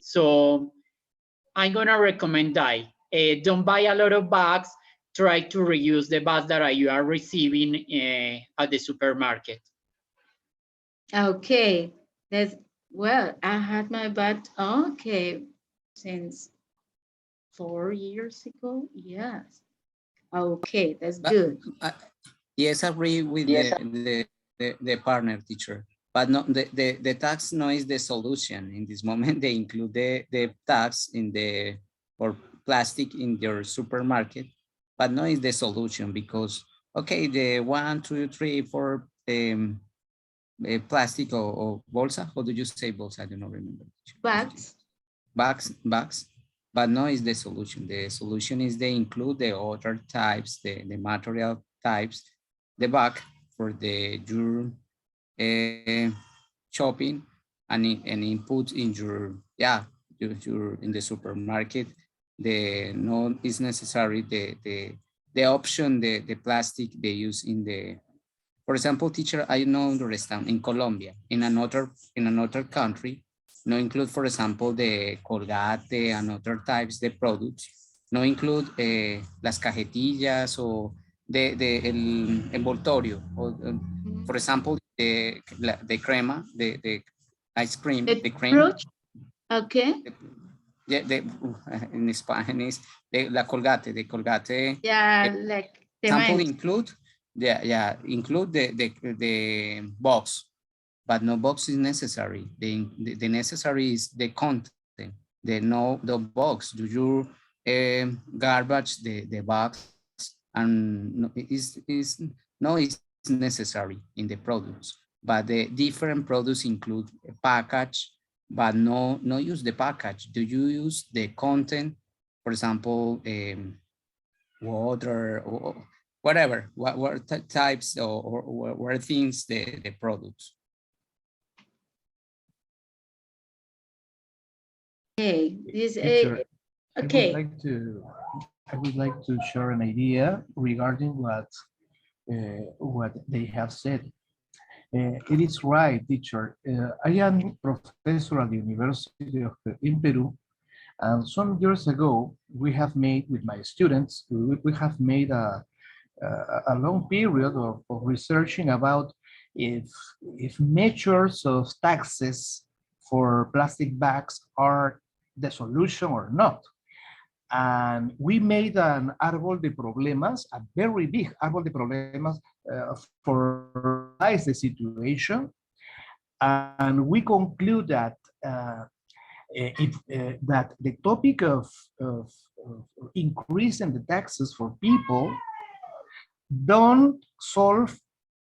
Speaker 11: so I'm gonna recommend that. Don't buy a lot of bags. Try to reuse the bags that you are receiving at the supermarket.
Speaker 1: Okay, that's well. I had my bag. Okay, since 4 years ago. Yes. Okay, that's
Speaker 4: But
Speaker 1: good.
Speaker 4: yes, I agree with the partner teacher. But no, the tax no is the solution in this moment. They include the tax in the or plastic in your supermarket, but no is the solution, because okay, the 1, 2, 3, 4 plastic or bolsa. How do you say bolsa? I don't know, remember.
Speaker 1: Bags.
Speaker 4: Bags, but no is the solution. The solution is they include the other types, the material types, the bag for your shopping and input in your in the supermarket. The no is necessary the option the plastic they use in the, for example, teacher, I know understand in Colombia, in another country, no include, for example, the Colgate and other types the products, no include las cajetillas or el envoltorio, or, for example, the crema, the ice cream, the cream.
Speaker 1: Brooch? Okay.
Speaker 4: In Spanish, la Colgate, the Colgate.
Speaker 1: Yeah, like
Speaker 4: Sample include, include the box, but no box is necessary. The necessary is the content. The box. Do you garbage the box, and no, is necessary in the products. But the different products include a package, but no use the package. Do you use the content? For example, water or whatever, what types or what things the products.
Speaker 1: Okay, this
Speaker 7: Teacher,
Speaker 1: okay.
Speaker 7: I would like to share an idea regarding what they have said. It is right, teacher. I am professor at the University of in Peru, and some years ago we have made with my students. We have made a long period of researching about if measures of taxes for plastic bags are the solution or not. And we made an árbol de problemas, a very big árbol de problemas for analyze the situation. And we conclude that that the topic of increasing the taxes for people don't solve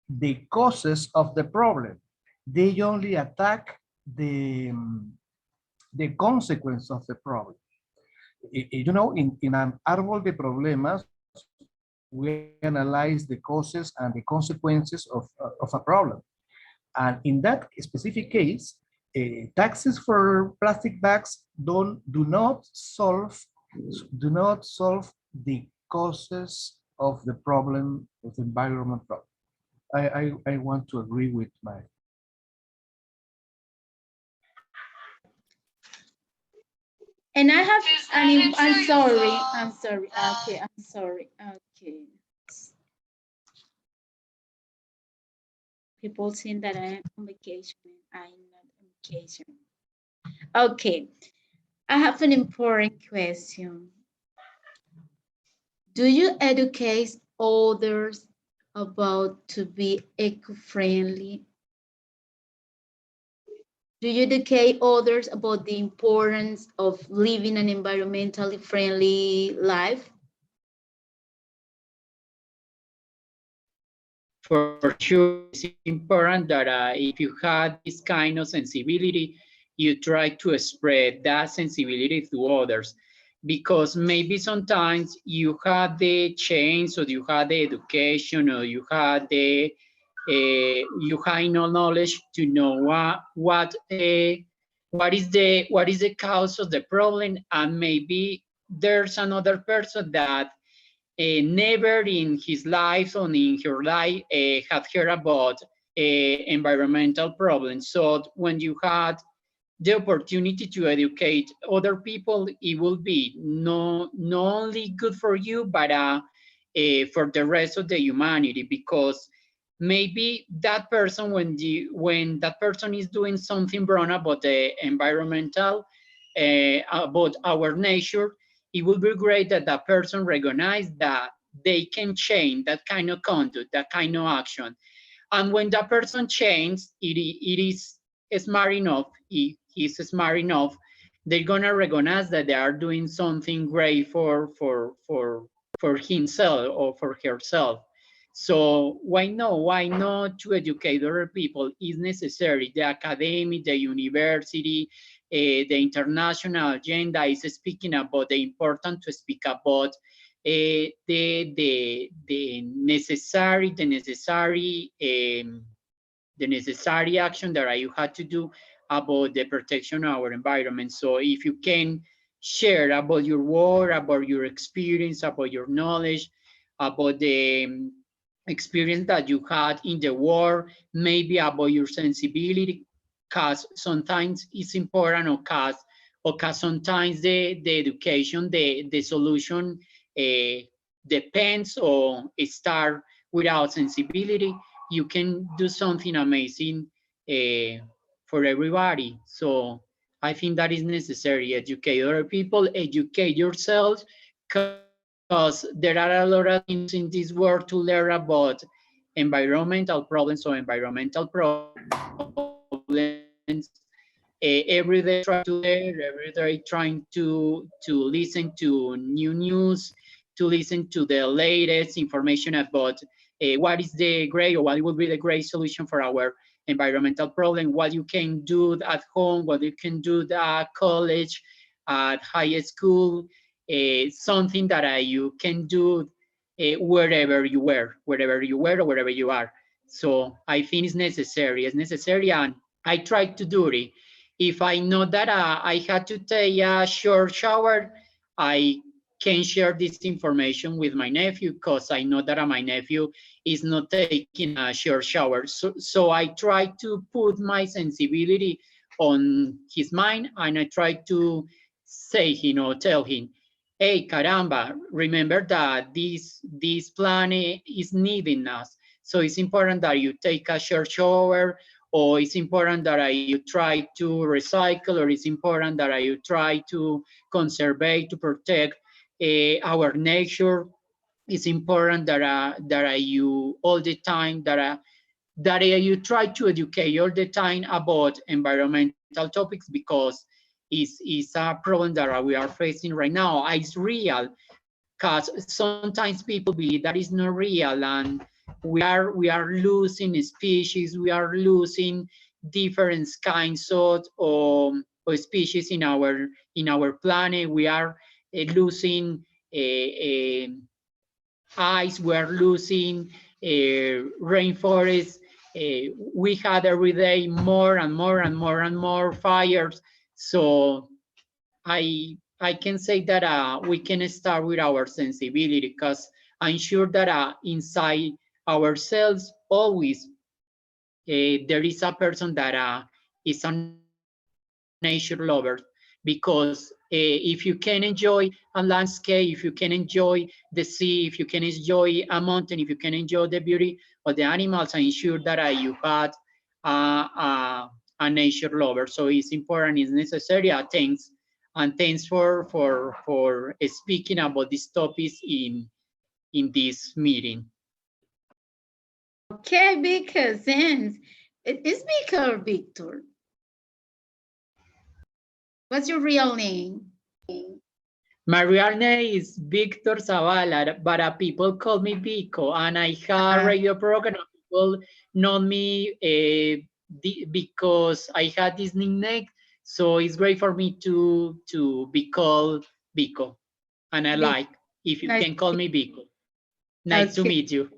Speaker 7: the causes of the problem. They only attack the consequence of the problem. You know, in an árbol de problemas, we analyze the causes and the consequences of a problem. And in that specific case, taxes for plastic bags do not solve the causes of the problem, of the environment problem. I want to agree with my.
Speaker 1: And I have, I'm sorry. Okay, I'm sorry. Okay. People saying that I am on vacation. I'm not on vacation. Okay. I have an important question. Do you educate others about to be eco-friendly? Do you educate others about the importance of living an environmentally friendly life?
Speaker 11: For sure, it's important that if you had this kind of sensibility, you try to spread that sensibility to others. because maybe sometimes you had the chance, or you had the education, or you had the you had no knowledge to know what is the cause of the problem, and maybe there's another person that never in his life or in her life had heard about environmental problems. So when you had the opportunity to educate other people, it will be not only good for you, but for the rest of the humanity, because maybe that person, when that person is doing something wrong about the environmental, about our nature, it will be great that that person recognize that they can change that kind of conduct, that kind of action. And when that person changes, it is smart enough, he's smart enough, they're gonna recognize that they are doing something great for himself or for herself. So why not to educate other people is necessary. The academy, the university, the international agenda is speaking about the important to speak about the necessary action that you had to do about the protection of our environment. So if you can share about your work, about your experience, about your knowledge, about the experience that you had in the war, maybe about your sensibility, because sometimes it's important, or because sometimes the education, the solution depends on start without sensibility. You can do something amazing for everybody. So I think that is necessary. Educate other people, educate yourselves, because there are a lot of things in this world to learn about environmental problems or environmental problems. Every day trying to learn, every day trying to listen to new news, to listen to the latest information about what is the great, or what will be the great solution for our environmental problem, what you can do at home, what you can do at college, at high school, something that you can do wherever you were, or wherever you are. So I think it's necessary, and I try to do it. If I know that I had to take a short shower, I can share this information with my nephew, because I know that my nephew is not taking a short shower. So I try to put my sensibility on his mind, and I try to say him, or tell him, hey, caramba, remember that this planet is needing us. So it's important that you take a short shower, or it's important that you try to recycle, or it's important that you try to conserve, to protect our nature. It's important that you all the time, that you try to educate all the time about environmental topics, because it's a problem that we are facing right now. It's real, because sometimes people believe that is not real, and we are losing species, we are losing different kinds of species in our planet. We are losing ice, we are losing rainforests. We had every day more and more and more and more fires. So I can say that we can start with our sensibility, because I'm sure that inside ourselves always there is a person that is a nature lover, because if you can enjoy a landscape, if you can enjoy the sea, if you can enjoy a mountain, if you can enjoy the beauty of the animals, I'm sure that you had a nature lover. So it's important, it's necessary. Thanks for speaking about these topics in this meeting.
Speaker 1: Okay, Victor, thanks. Is Victor Victor? What's your real name?
Speaker 11: My real name is Victor Zavala, but people call me Vico, and I have a radio program. People know me because I had this nickname, so it's great for me to be called Vico. And I like if you
Speaker 1: Nice
Speaker 11: can call me Vico. Nice to
Speaker 1: Okay.
Speaker 11: meet you.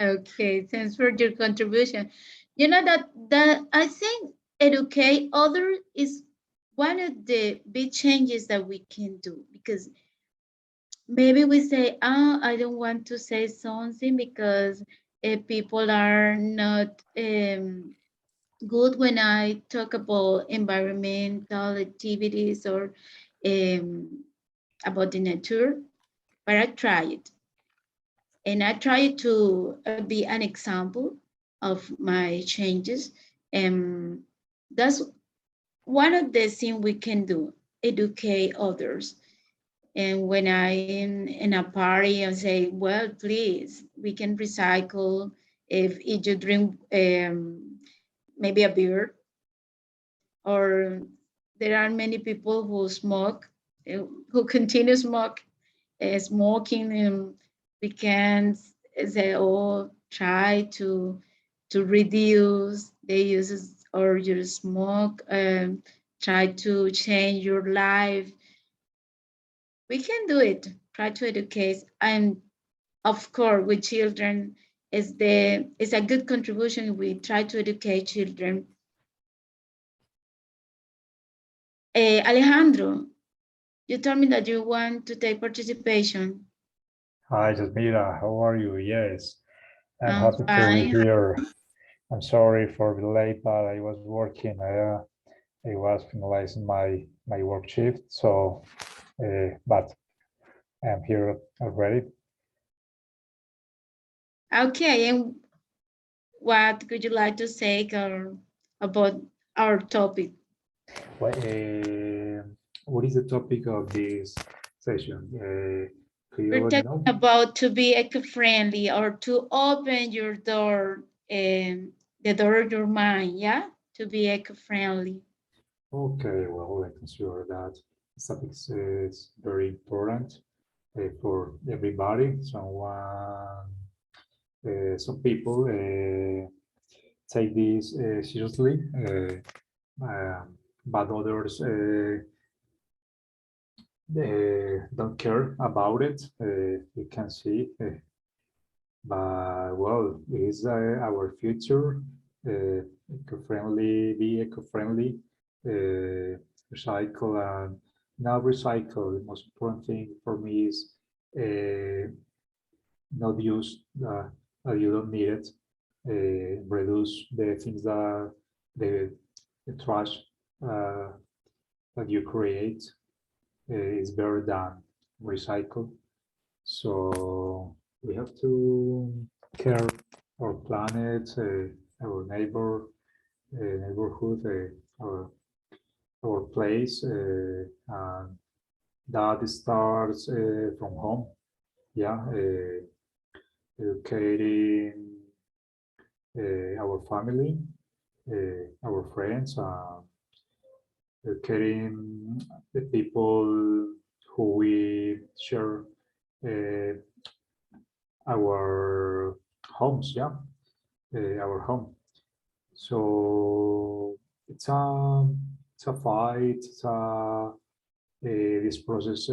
Speaker 1: Okay, thanks for your contribution. You know that I think educate others is one of the big changes that we can do, because maybe we say, oh, I don't want to say something because people are not good when I talk about environmental activities or about the nature, but I try it. And I try to be an example of my changes. And that's one of the things we can do, educate others. And when I in a party and say, well, please, we can recycle if you drink maybe a beer, or there are many people who smoke, who continue smoking, and we can say, oh, try to reduce the uses or your smoke, try to change your life. We can do it. Try to educate, and of course, with children, is a good contribution. We try to educate children. Alejandro, you told me that you want to take participation.
Speaker 13: Hi, Yasmira. How are you? Yes, I'm
Speaker 1: I'm
Speaker 13: happy to be
Speaker 1: fine.
Speaker 13: here. I'm sorry for the late, but I was working. I was finalizing my work shift, so but I'm here already.
Speaker 1: Okay, and what would you like to say about our topic?
Speaker 13: What is the topic of this session? Could you
Speaker 1: We're
Speaker 13: let me
Speaker 1: talking
Speaker 13: know?
Speaker 1: about to be eco-friendly, or to open your door, the door of your mind, yeah? To be eco-friendly.
Speaker 13: Okay, well, I consider that this topic is very important for everybody. Some people take this seriously, but others don't care about it. You can see, but well, it is our future. Eco-friendly, be eco-friendly, recycle and now recycle. The most important thing for me is not use you don't need it. Reduce the things that the trash that you create is better than recycle. So we have to care our planet, our neighborhood, our place, and that starts from home. Yeah, educating our family, our friends, educating the people who we share our homes, yeah, our home. So it's a fight. This process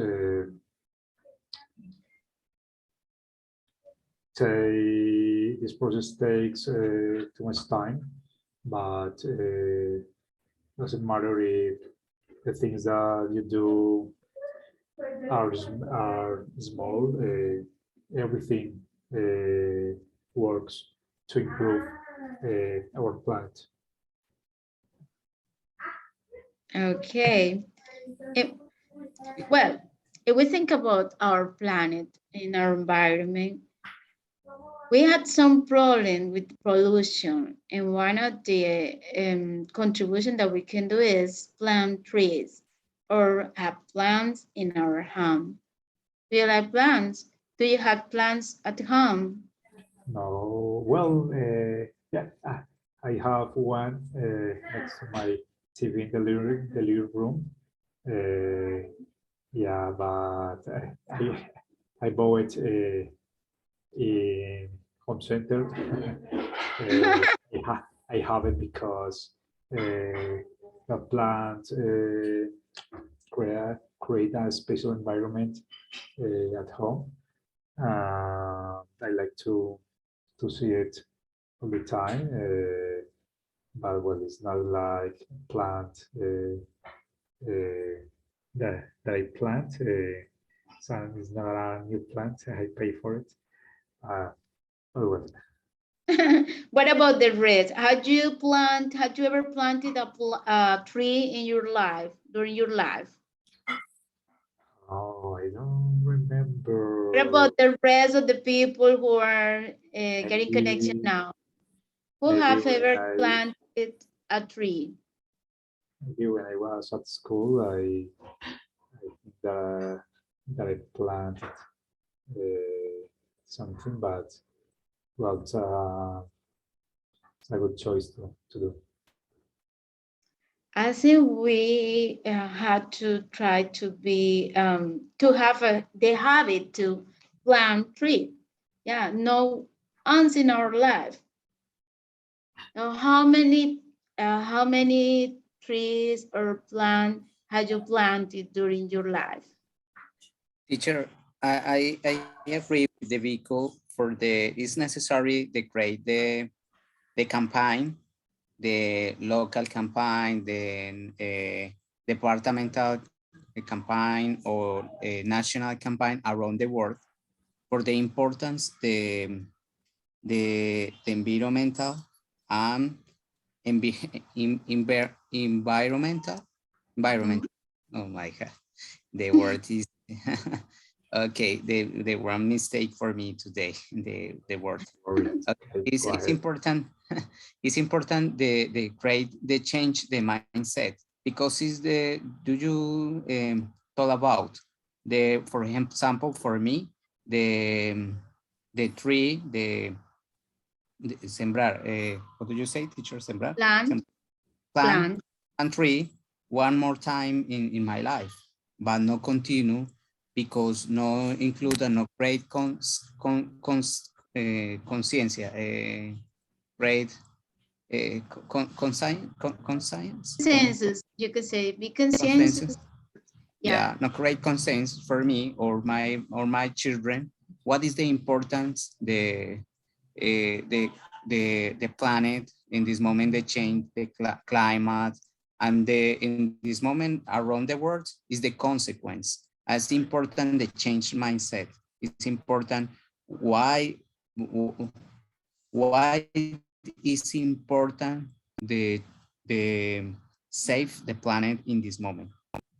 Speaker 13: this process takes too much time, but doesn't matter if the things that you do are small. Everything works to improve our planet.
Speaker 1: Okay. Well, if we think about our planet and our environment, we had some problem with pollution, and one of the contribution that we can do is plant trees or have plants in our home. Do you like plants? Do you have plants at home?
Speaker 13: No, well, yeah, I have one next to my TV in the living room. Yeah, but I bought it in home center. I have it because the plant create a special environment at home. I like to see it all the time, but well, it's not like plant that I plant. So it's not a new plant. I pay for it. Oh well.
Speaker 1: What about the rest? Had you ever planted a tree in your life, during your life?
Speaker 13: Oh, I don't remember.
Speaker 1: What about the rest of the people who are getting connection now? Who
Speaker 13: maybe
Speaker 1: have
Speaker 13: when
Speaker 1: ever
Speaker 13: I
Speaker 1: planted a tree?
Speaker 13: maybe when I was at school, I think that I planted something, but well, it's a good choice to do.
Speaker 1: I think we had to try to be to have the habit to plant tree. Yeah, no once in our life. Now, how many trees or plant had you planted during your life?
Speaker 4: Teacher, I agree with the vehicle for it's necessary to create the campaign, the local campaign, the departmental campaign or a national campaign around the world for the importance the environmental and environmental. Oh my God, the word is okay. The one mistake for me today. The word. It's important. It's important the create the change the mindset because it's the do you talk about for example for me the tree the sembrar what do you say teacher sembrar plant and tree one more time in my life but no continue because no include and no create conciencia create conscience
Speaker 1: Consensus, you could say, be consensus.
Speaker 4: Yeah, no create consensus for me or my children. What is the importance the planet in this moment, the change, the climate, and in this moment around the world is the consequence. As important the change mindset. It's important why is important the save the planet in this moment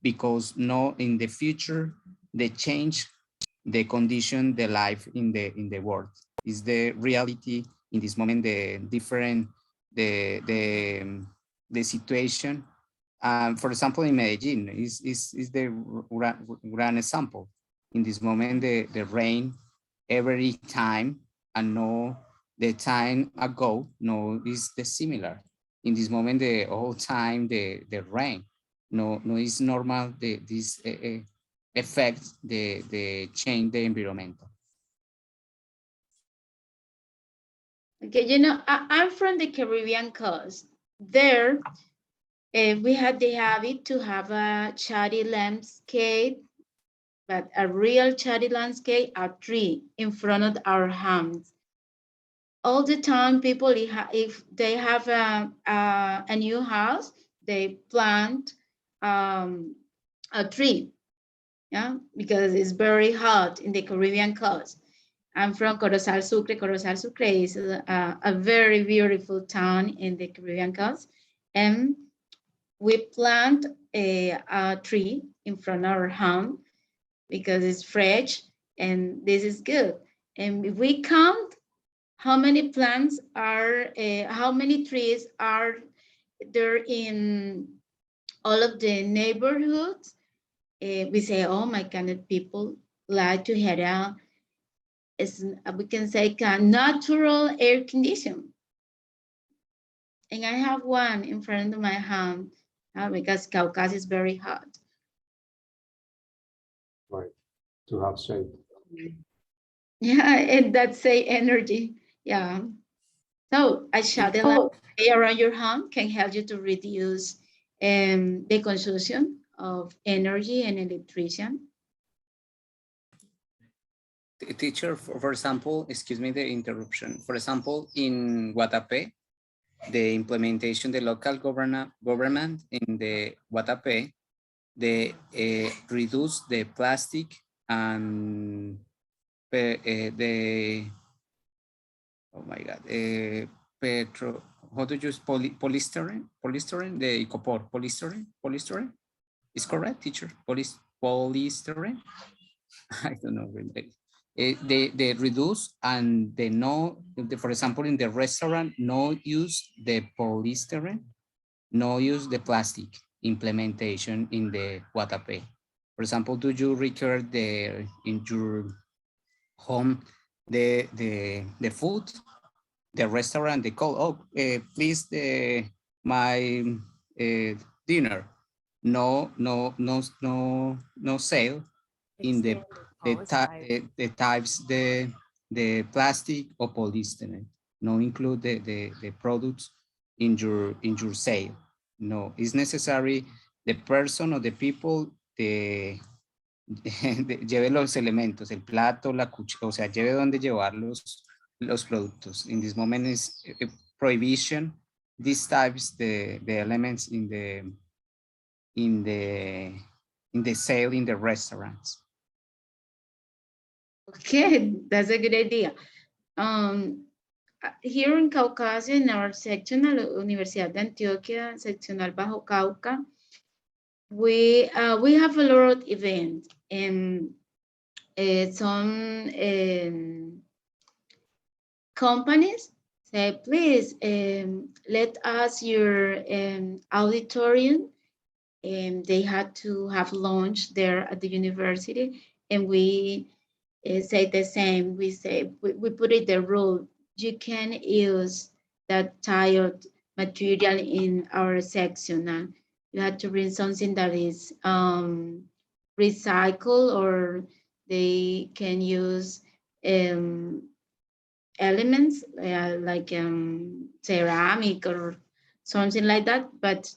Speaker 4: because no in the future the change the condition the life in the world is the reality in this moment the different the situation for example in Medellin is the grand example in this moment the rain every time and no the time ago no is the similar in this moment the whole time the rain no is normal this effect the change the environmental.
Speaker 1: Okay, you know, I'm from the Caribbean coast. There, we had the habit to have a cherry landscape, but a real cherry landscape, a tree in front of our homes. All the time, people, if they have a new house, they plant a tree, yeah, because it's very hot in the Caribbean coast. I'm from Corozal Sucre. Corozal Sucre is a very beautiful town in the Caribbean coast. And we plant a tree in front of our home because it's fresh and this is good. And if we count how many plants are, how many trees are there in all of the neighborhoods, we say, oh my goodness, people like to have we can say a natural air condition. And I have one in front of my home because Caucasus is very hot.
Speaker 13: Right, to have shade.
Speaker 1: Yeah, and that's say energy. Yeah. So a shadow around your home can help you to reduce the consumption of energy and electrician.
Speaker 4: Teacher, for example, excuse me the interruption. For example, in Guatapé, the implementation, the local government in the Guatapé, they reduce the plastic and the, oh my God, how to use polystyrene, the icopor, polystyrene, is correct, teacher? Polystyrene, I don't know really. They reduce and they for example, in the restaurant, no use the polystyrene, no use the plastic implementation in the Guatapé. For example, do you record in your home the food, the restaurant, they call, oh, please, my dinner, no sale in the types, the plastic or polystyrene, no include the products in your sale. No, it's necessary the person or the people lleve los elementos, el plato, la cuchara, o sea, lleve donde llevar los productos. In this moment is prohibition, these types, the elements in the sale in the restaurants.
Speaker 1: Okay, that's a good idea. Here in Caucasia, in our sectional, Universidad de Antioquia, seccional Bajo Cauca, we have a lot of events, and some companies say, please let us your auditorium, and they had to have lunch there at the university, and we say the same. We say, we put it the rule, you can use that tiled material in our sectional. You have to bring something that is recycled, or they can use elements like ceramic or something like that, but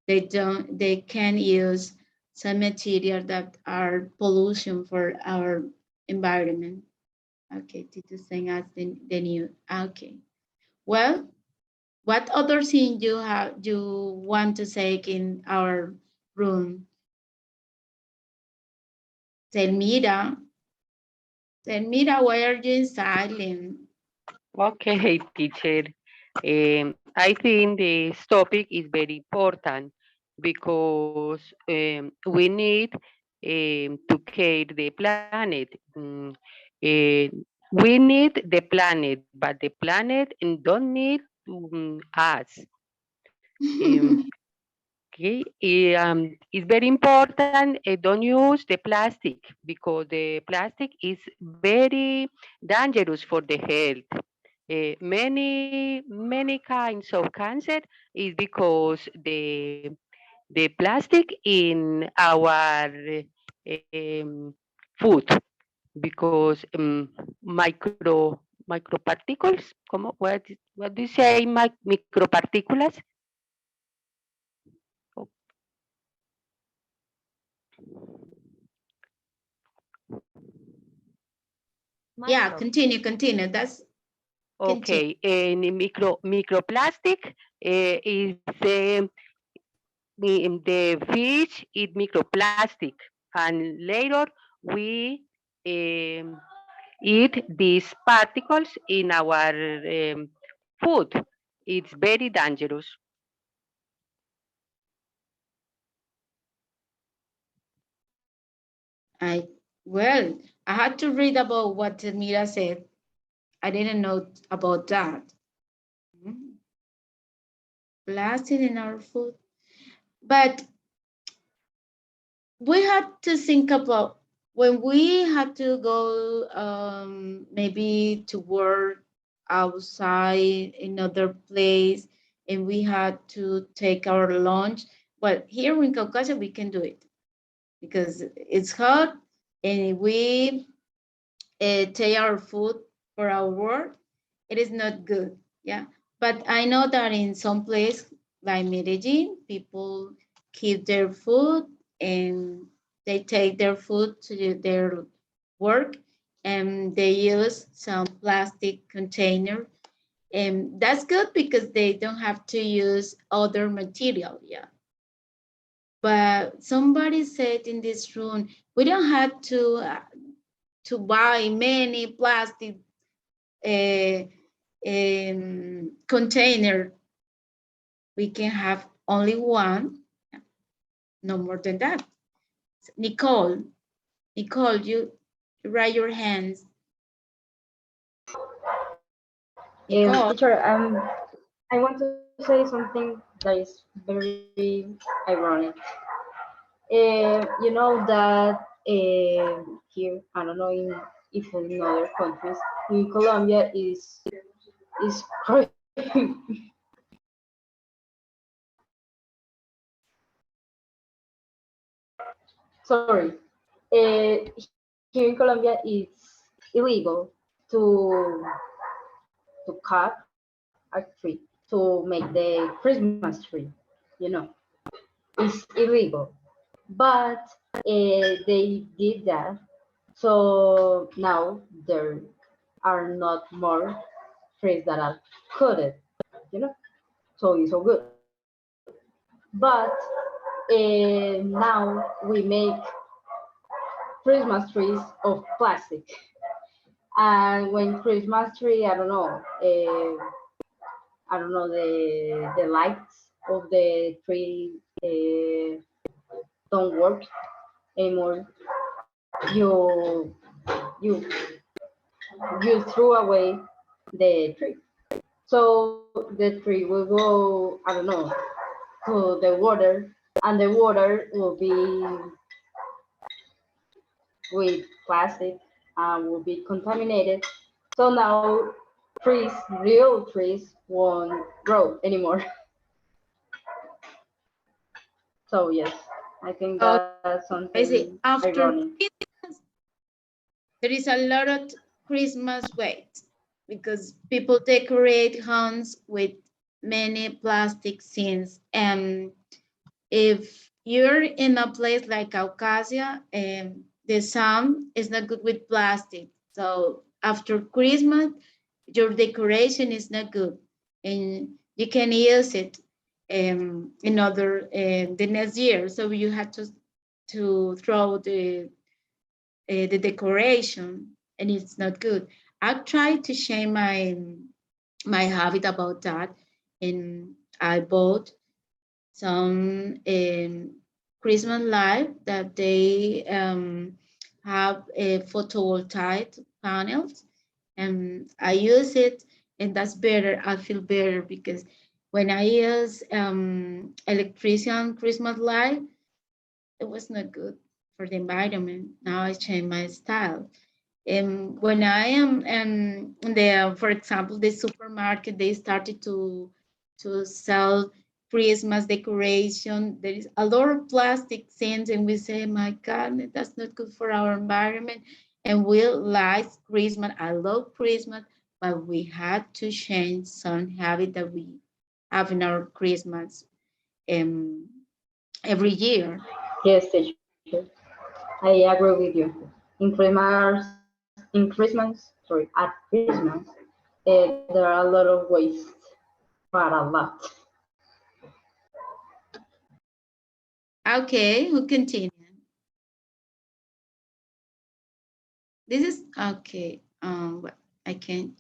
Speaker 1: they can use some material that are pollution for our environment. Okay, Tito saying us the new. Okay, well, what other thing you want to say in our room? Selmira, why are you silent?
Speaker 5: Okay, teacher. I think this topic is very important because we need to care the planet. We need the planet, but the planet don't need us. Okay, it's very important. Don't use the plastic because the plastic is very dangerous for the health. Many kinds of cancer is because the plastic in our food, because microparticles, what do you say, microparticulas?
Speaker 1: Yeah, continue. That's
Speaker 5: okay. And microplastic is the fish eat microplastic, and later we eat these particles in our food. It's very dangerous.
Speaker 1: Well, I had to read about what Mira said. I didn't know about that. Plastic in our food. But we had to think about when we had to go maybe to work outside in another place, and we had to take our lunch. Well, here in Caucasia, we can do it because it's hot, and we take our food for our work. It is not good, yeah. But I know that in some place like Medellin, people keep their food and they take their food to their work, and they use some plastic container. And that's good because they don't have to use other material, yeah. But somebody said in this room, we don't have to buy many plastic container. We can have only one, no more than that. Nicole, you raise your hands. Nicole.
Speaker 8: Teacher, I want to say something that is very ironic. You know that here, I don't know if in other countries, in Colombia is sorry. Here in Colombia, it's illegal to cut a tree to make the Christmas tree. You know, it's illegal. But they did that, so now there are not more trees that are cutted. You know, so it's all good. But now we make Christmas trees of plastic. And when Christmas tree, I don't know the lights of the tree don't work anymore. You you you threw away the tree. So the tree will go, I don't know, to the water, and the water will be with plastic and will be contaminated. So now trees, real trees, won't grow anymore. So yes, I think
Speaker 1: Oh,
Speaker 8: that's
Speaker 1: I see.
Speaker 8: something
Speaker 1: After
Speaker 8: ironic.
Speaker 1: Christmas, there is a lot of Christmas waste because people decorate homes with many plastic scenes. And if you're in a place like Caucasia, the sun is not good with plastic. So after Christmas, your decoration is not good, and you can use it in other the next year. So you have to throw the decoration, and it's not good. I try to change my habit about that, and I bought some Christmas light that they have a photovoltaic panels, and I use it, and that's better. I feel better because when I use electrician Christmas light, it was not good for the environment. Now I change my style. And when I am for example, the supermarket, they started to sell Christmas decoration. There is a lot of plastic things, and we say, my God, that's not good for our environment. And we like Christmas. I love Christmas, but we had to change some habit that we have in our Christmas every year.
Speaker 8: Yes, teacher. I agree with you. In Christmas, sorry, at Christmas, there are a lot of waste, but a lot.
Speaker 1: Okay, who continue? This is okay. What I can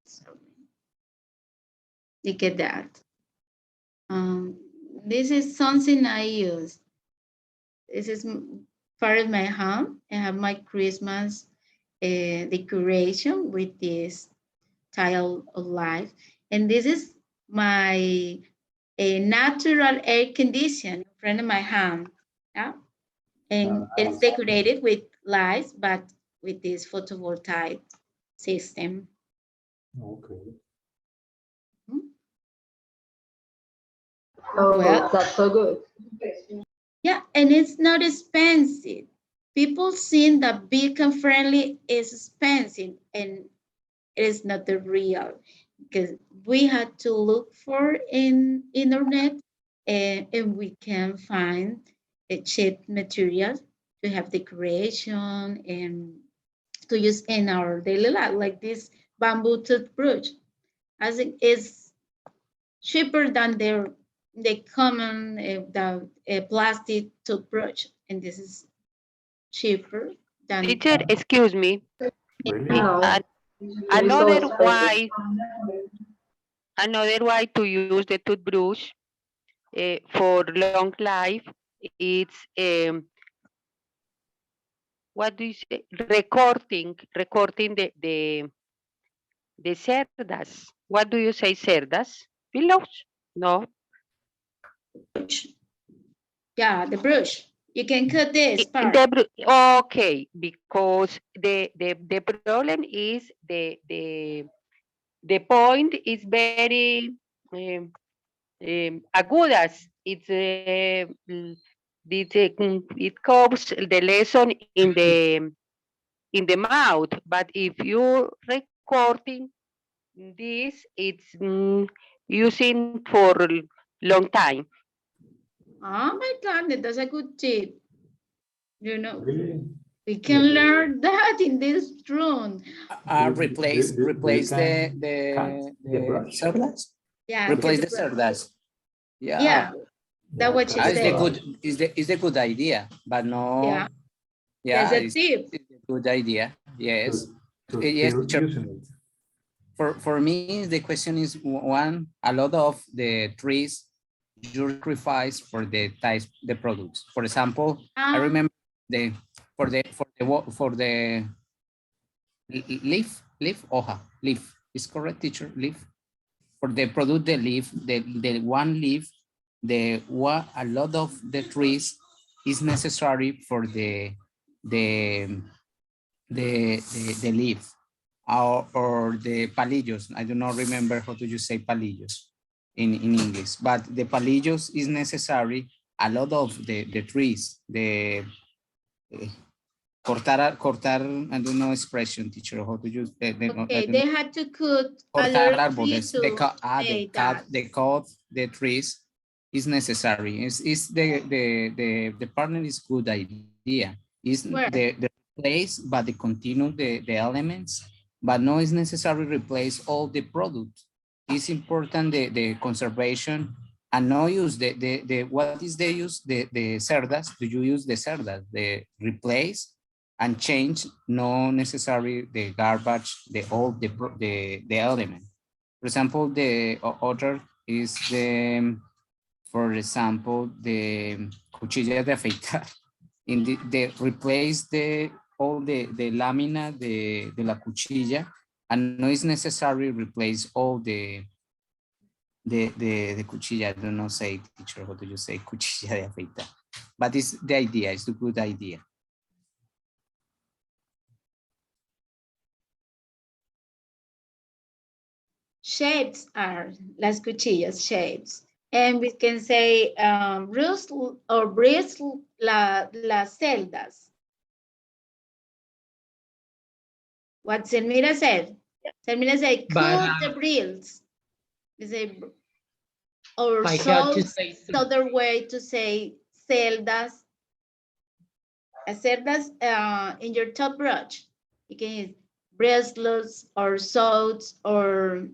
Speaker 1: sorry. You get that. Um, this is something I use. This is part of my home. I have my Christmas decoration with this tile of life, and this is my natural air condition in front of my home. Yeah, and it's decorated with lights, but with this photovoltaic system.
Speaker 13: Okay.
Speaker 8: Oh,
Speaker 1: Well,
Speaker 8: that's so good.
Speaker 1: yeah, and it's not expensive. People think that beacon friendly is expensive, and it is not the real, because we had to look for in internet, and we can find cheap material to have decoration and to use in our daily life, like this bamboo toothbrush. As it is cheaper than the common plastic toothbrush, and this is cheaper than.
Speaker 5: Teacher, excuse me.
Speaker 13: Really?
Speaker 5: Another way, to use the toothbrush for long life, it's what do you say? Recording the cerdas. What do you say, cerdas? Pillows? No.
Speaker 1: Yeah, the brush. You can cut this part.
Speaker 5: Okay, because the problem is the point is very agudas. It covers the lesson in the mouth, but if you recording this, it's using for long time.
Speaker 1: Oh my God, that's a good tip. You know,
Speaker 13: Really?
Speaker 1: we can learn that in this room.
Speaker 4: Replace the
Speaker 13: brush?
Speaker 4: cerdas.
Speaker 1: Yeah,
Speaker 4: Replace
Speaker 1: cut
Speaker 4: the
Speaker 1: brush.
Speaker 4: cerdas. Yeah.
Speaker 1: Yeah, that's what she
Speaker 4: It's
Speaker 1: said.
Speaker 4: a good idea, but no.
Speaker 1: Yeah.
Speaker 4: Yeah,
Speaker 1: That's a tip.
Speaker 4: it's a good idea. Yes.
Speaker 13: To
Speaker 4: Yes,
Speaker 13: still
Speaker 4: teacher.
Speaker 13: using it.
Speaker 4: For me, the question is one, a lot of the trees you sacrifice for the types, the products. For example, I remember for the leaf, hoja, leaf. Is correct, teacher? Leaf. For the product, the leaf, the one leaf, a lot of the trees is necessary for the leaf. Or the palillos. I do not remember how to say palillos in English, but the palillos is necessary. A lot of the trees, cortar, I don't know expression, teacher, how to use
Speaker 1: Okay, they had to cut a
Speaker 4: cortar
Speaker 1: little tree
Speaker 4: árboles,
Speaker 1: to make that.
Speaker 4: the trees is necessary. Is the partner is good idea. Is the place, but the continue the elements, but no is necessary replace all the products. It's important the conservation and no use the what is the use the cerdas? Do you use the cerdas? The replace and change, no necessary the garbage, the old the element. For example, the other is for example, the cuchilla de afeitar. In the replace all the lámina de la cuchilla, and no is necessary replace all the cuchilla. I don't know say, teacher, how do you say cuchilla de afeitar? But it's the idea, it's a good idea.
Speaker 1: Shapes are las cuchillas, shapes. And we can say bristle or bristle las celdas. What Yasmira said. Yasmira said, cut the brills. We say, or so other way to say celdas. Celdas in your top brush. You can use bracelets or swords or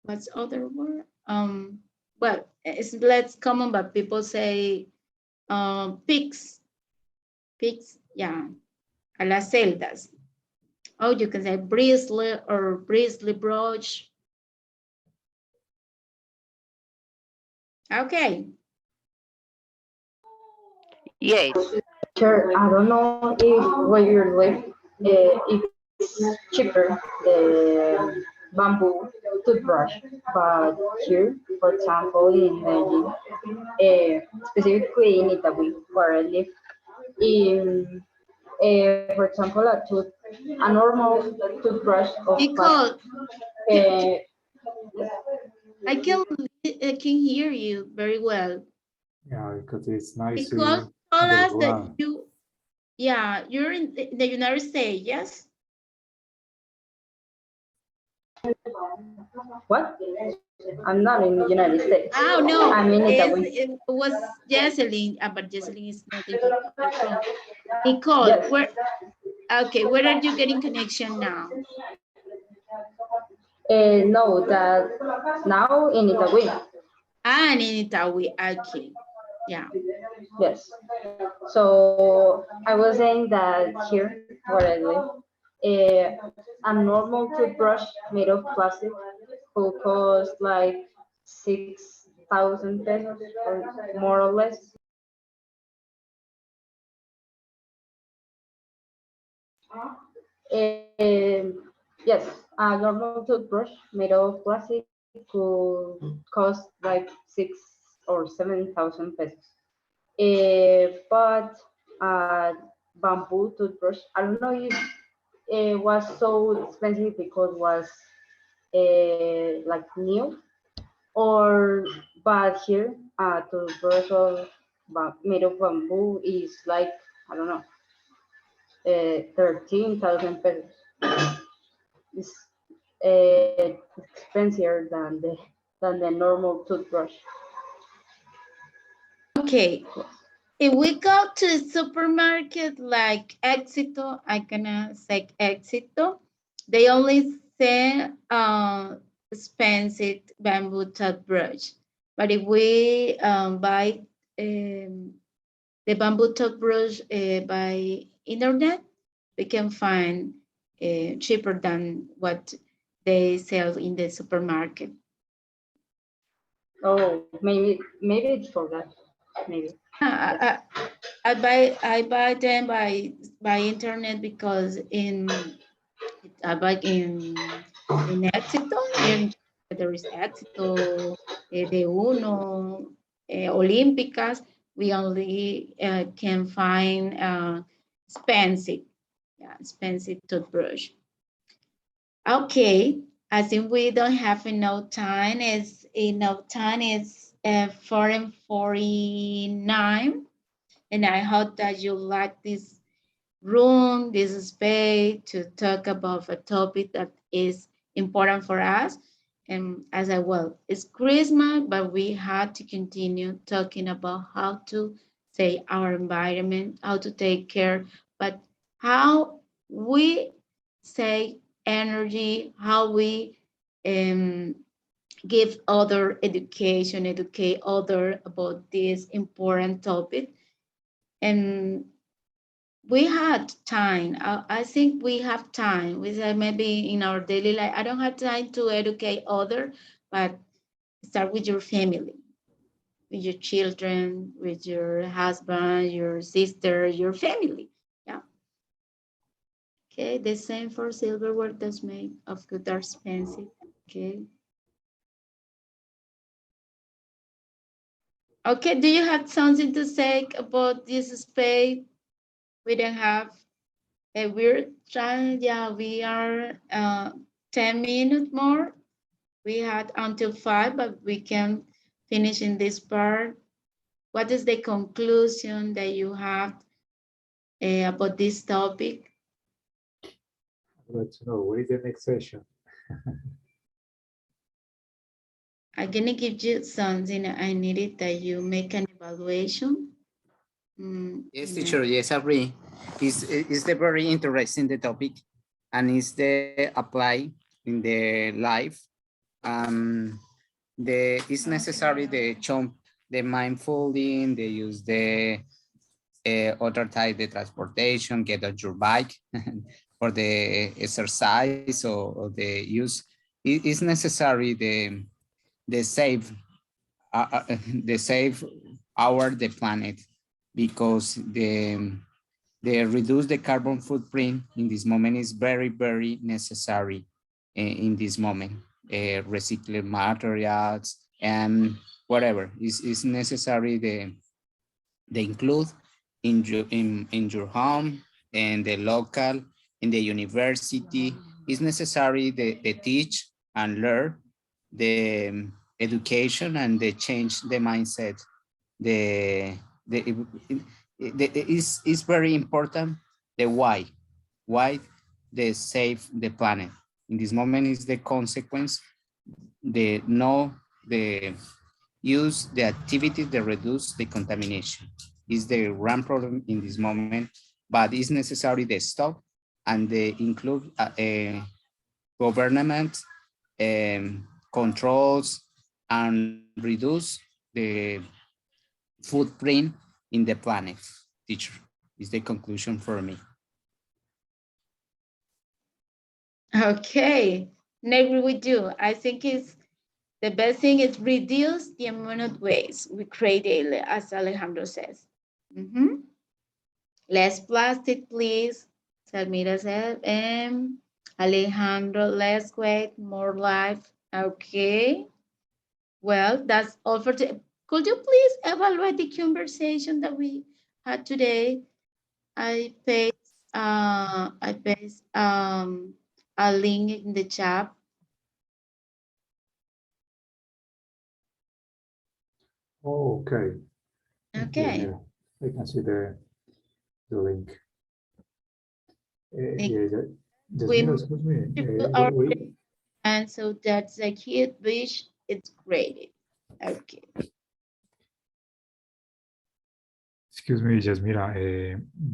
Speaker 1: what's other word? Well, it's less common, but people say pics, yeah, a las celdas. Oh, you can say bracelet or bracelet brooch. Okay.
Speaker 5: Yes.
Speaker 8: Sure, I don't know if where you live, it's cheaper, the bamboo toothbrush, but here, for example, in Medellin, specifically in Italy, where I live, in, for example, a normal toothbrush of
Speaker 1: Nicole,
Speaker 8: uh,
Speaker 1: I can hear you very well.
Speaker 13: Yeah, because it's nice.
Speaker 1: Because told us that you're in the United States, yes?
Speaker 8: What? I'm not in the United States.
Speaker 1: Oh no,
Speaker 8: I'm in Italy.
Speaker 1: it was Jesseline, but Jesseline is not able to talk phone. Nicole,
Speaker 8: Yes.
Speaker 1: where? Okay, where are you getting connection now?
Speaker 8: No, that now in Italy.
Speaker 1: Ah, in Italy. Okay, yeah.
Speaker 8: Yes. So I was saying that here where I live, a normal toothbrush made of plastic will cost like 6,000 pesos or more or less. Yes, a normal toothbrush made of plastic could cost like 6 or 7,000 pesos. But bamboo toothbrush, I don't know if it was so expensive because it was like new, or but here toothbrush made of bamboo is like, I don't know, 13,000 pesos. It's expensier than the normal toothbrush.
Speaker 1: Okay, if we go to the supermarket like Éxito, I gonna say Éxito, they only sell expensive bamboo toothbrush. But if we buy the bamboo toothbrush by internet, we can find cheaper than what they sell in the supermarket.
Speaker 8: Oh, maybe it's for that. Maybe.
Speaker 1: I buy them by internet because I buy in Éxito, there is Éxito, de Uno, Olímpicas. We only can find expensive, yeah, expensive toothbrush. Okay, I think we don't have enough time. It's enough time. It's 4:49, and I hope that you like this room, this space to talk about a topic that is important for us. And as I well, it's Christmas, but we had to continue talking about how to say our environment, how to take care, but how we say energy, how we give other education, educate other about this important topic. And we had time. I think we have time. We say maybe in our daily life, I don't have time to educate other, but start with your family, with your children, with your husband, your sister, your family. Yeah. Okay, the same for silverware that's made of good or expensive. Okay. Okay, do you have something to say about this space? We don't have. We're trying, yeah, we are 10 minutes more. We had until 5, but we can finish in this part. What is the conclusion that you have about this topic?
Speaker 13: I'd like to know, what is the next session?
Speaker 1: I'm gonna give you something. I needed that you make an evaluation.
Speaker 4: Yes, teacher, yes, I agree. Is the very interesting the topic, and is the apply in the life. It's necessary the mindfully, they use the other type the transportation, get on your bike for the exercise or the use. It is necessary the save the save the planet, because the reduce the carbon footprint in this moment is very, very necessary in this moment. Recycled materials and whatever is necessary the include in your home and the local, in the university. It's necessary the teach and learn the education and the change the mindset. It's very important the why they save the planet, in this moment is the consequence, the use the activity that reduce the contamination. Is the grand problem in this moment, but it's necessary to stop and they include government controls and reduce the footprint in the planet. Teacher, is the conclusion for me.
Speaker 1: Okay, never we do. I think it's the best thing is reduce the amount of waste we create daily, as Alejandro says. Less plastic, please. Yasmira said, Alejandro, less weight, more life. Okay. Well, that's all for today. Could you please evaluate the conversation that we had today? I paste a link in the chat.
Speaker 13: Oh, okay.
Speaker 1: Okay.
Speaker 13: Yeah, I can see the link. Yasmira, excuse me.
Speaker 1: And so that's a cute wish. It's great. Okay.
Speaker 13: Excuse me, Yasmira.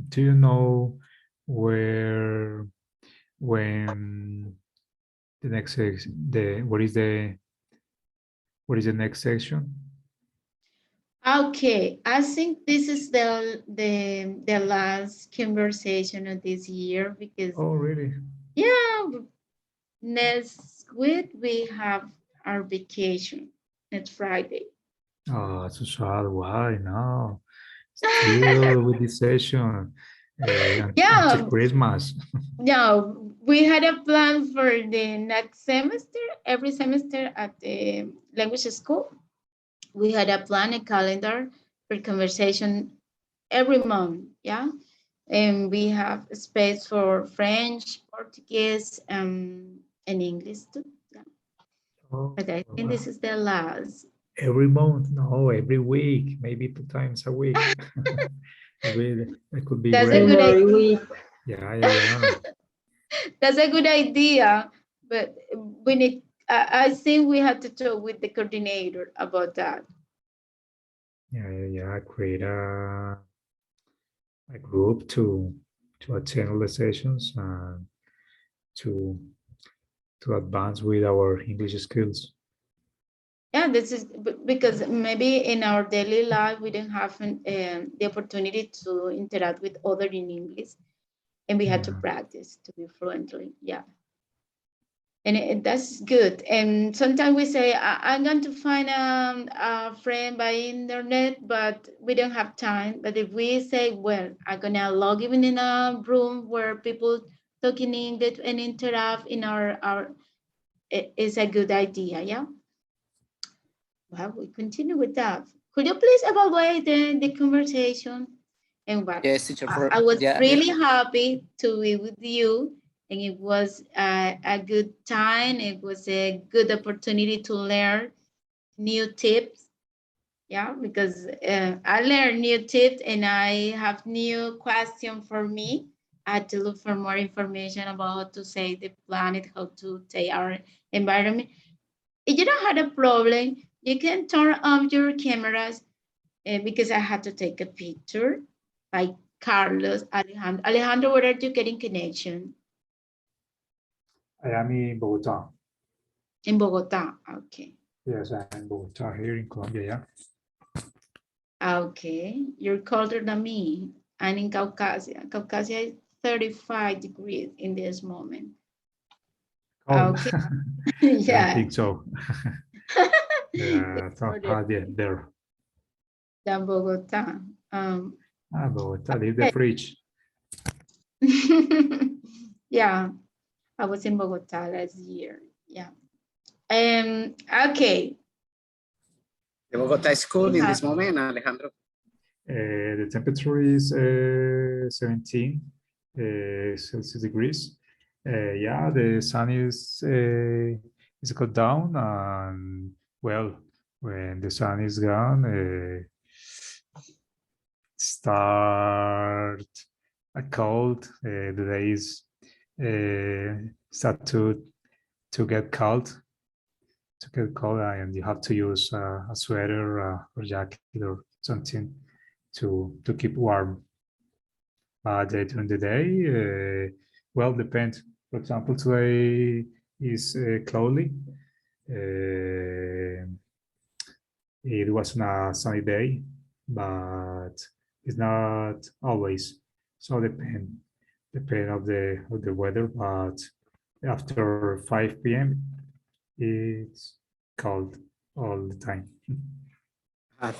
Speaker 13: Do you know when the next what is the next section?
Speaker 1: Okay, I think this is the last conversation of this year because
Speaker 13: Oh, really?
Speaker 1: yeah, next week we have our vacation. Next Friday.
Speaker 13: Oh, so sad. Why? No. Still with this session
Speaker 1: Yeah.
Speaker 13: until Christmas.
Speaker 1: No, we had a plan for the next semester, every semester at the language school. We had a plan, a calendar for conversation every month, yeah? And we have space for French, Portuguese, and English too. Yeah.
Speaker 13: Oh,
Speaker 1: But I think this is the last.
Speaker 13: every month? No, every week, maybe 2 times a week. That could be
Speaker 1: That's
Speaker 13: great.
Speaker 1: a good idea.
Speaker 13: Yeah.
Speaker 1: That's a good idea, but we need. I think we have to talk with the coordinator about that.
Speaker 13: Yeah. Create a group to attend all the sessions and to advance with our English skills.
Speaker 1: Yeah, this is because maybe in our daily life we don't have the opportunity to interact with other in English, and we had to practice to be fluently. Yeah, and that's good. And sometimes we say I'm going to find a friend by internet, but we don't have time. But if we say, well, I'm gonna log in a room where people talk in English and interact in our it's a good idea. Yeah. Well, we continue with that. Could you please evaluate the conversation? And what?
Speaker 4: Yes, teacher.
Speaker 1: I was
Speaker 4: Yeah,
Speaker 1: really happy to be with you, and it was a good time. It was a good opportunity to learn new tips. Yeah, because I learned new tips, and I have new question for me. I had to look for more information about how to save the planet, how to take our environment. If you don't have a problem, you can turn on your cameras because I had to take a picture by Carlos Alejandro. Alejandro, where are you getting connection?
Speaker 13: I am in Bogota.
Speaker 1: In Bogota, okay.
Speaker 13: Yes, I'm in Bogota here in Colombia, yeah.
Speaker 1: Okay, you're colder than me. I'm in Caucasia. Caucasia is 35 degrees in this moment.
Speaker 13: Oh,
Speaker 1: okay.
Speaker 13: yeah. I think so.
Speaker 1: Yeah,
Speaker 13: so hot there.
Speaker 1: Than Bogota.
Speaker 13: Bogota, leave the fridge.
Speaker 1: Yeah, I was in Bogota last year. Yeah. Okay.
Speaker 4: The Bogota is cool in this moment, Alejandro.
Speaker 13: The temperature is 17 Celsius degrees. Yeah, the sun is got down, and well, when the sun is gone, start a cold. The days start to to get cold. And you have to use a sweater or jacket or something to keep warm. But during the day, well, depends. For example, today is cloudy. It was a sunny day, but it's not always. So depend of the weather. But after 5 p.m., it's cold all the time.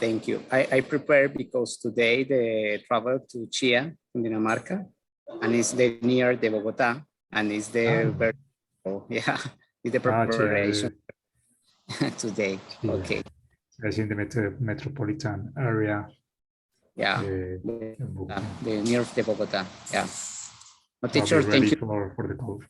Speaker 4: Thank you. I prepared because today the travel to Chia, Dinamarca, and it's near the Bogota, and it's the very, yeah, it's the preparation today.
Speaker 13: Yeah.
Speaker 4: Okay.
Speaker 13: It's in the metropolitan area.
Speaker 4: Yeah, the near the Bogota. Yeah. Teacher, thank you
Speaker 13: for the cold.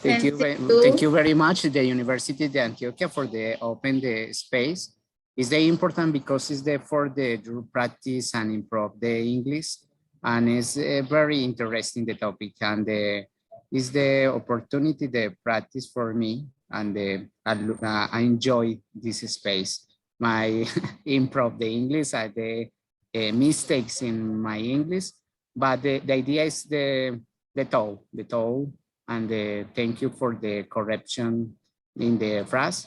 Speaker 4: thank you very much, the University of Antioquia, for open the space. It's very important because it's for the practice and improve the English, and it's very interesting the topic, and it's the opportunity, the practice for me, and I enjoy this space. My improve the English, the mistakes in my English, but the idea is the toll, and thank you for the correction in the phrase.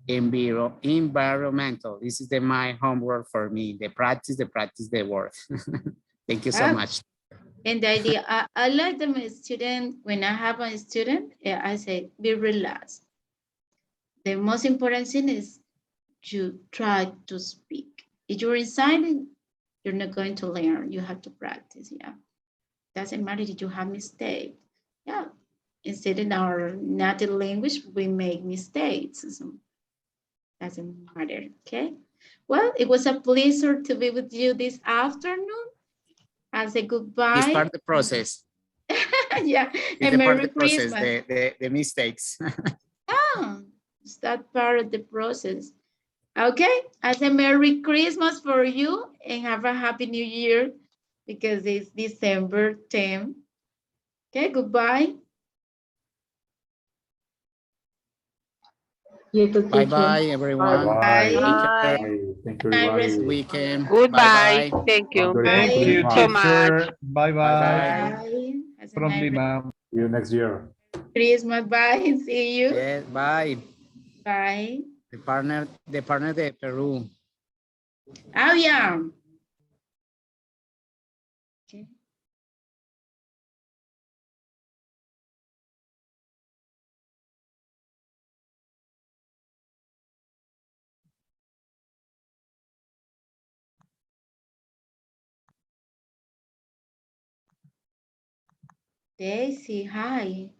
Speaker 4: Environmental. This is my homework for me. The practice, the word. Thank you so much.
Speaker 1: And the idea, I like them student, when I have a student, I say, be relaxed. The most important thing is you try to speak. If you're silent, you're not going to learn. You have to practice, yeah. Doesn't matter if you have mistakes. Yeah, instead in our native language, we make mistakes. So doesn't matter, okay? Well, it was a pleasure to be with you this afternoon. I'll say goodbye.
Speaker 4: It's part of the process.
Speaker 1: Yeah,
Speaker 4: it's
Speaker 1: and Merry Christmas.
Speaker 4: The mistakes.
Speaker 1: Oh, it's that part of the process. Okay, I say Merry Christmas for you and have a Happy New Year because it's December 10th. Okay, goodbye.
Speaker 4: Bye-bye, everyone.
Speaker 13: Bye.
Speaker 1: Bye.
Speaker 13: Thank you, everybody.
Speaker 4: Weekend.
Speaker 5: Goodbye.
Speaker 4: Bye-bye.
Speaker 5: Thank you.
Speaker 7: Thank you,
Speaker 5: So much.
Speaker 7: teacher. Bye-bye.
Speaker 1: Bye.
Speaker 7: Problema.
Speaker 13: See you next year.
Speaker 1: Christmas, bye. See you.
Speaker 4: Yes, bye.
Speaker 1: Bye.
Speaker 4: The partner de Peru.
Speaker 1: Oh, yeah. Okay. Daisy, hi.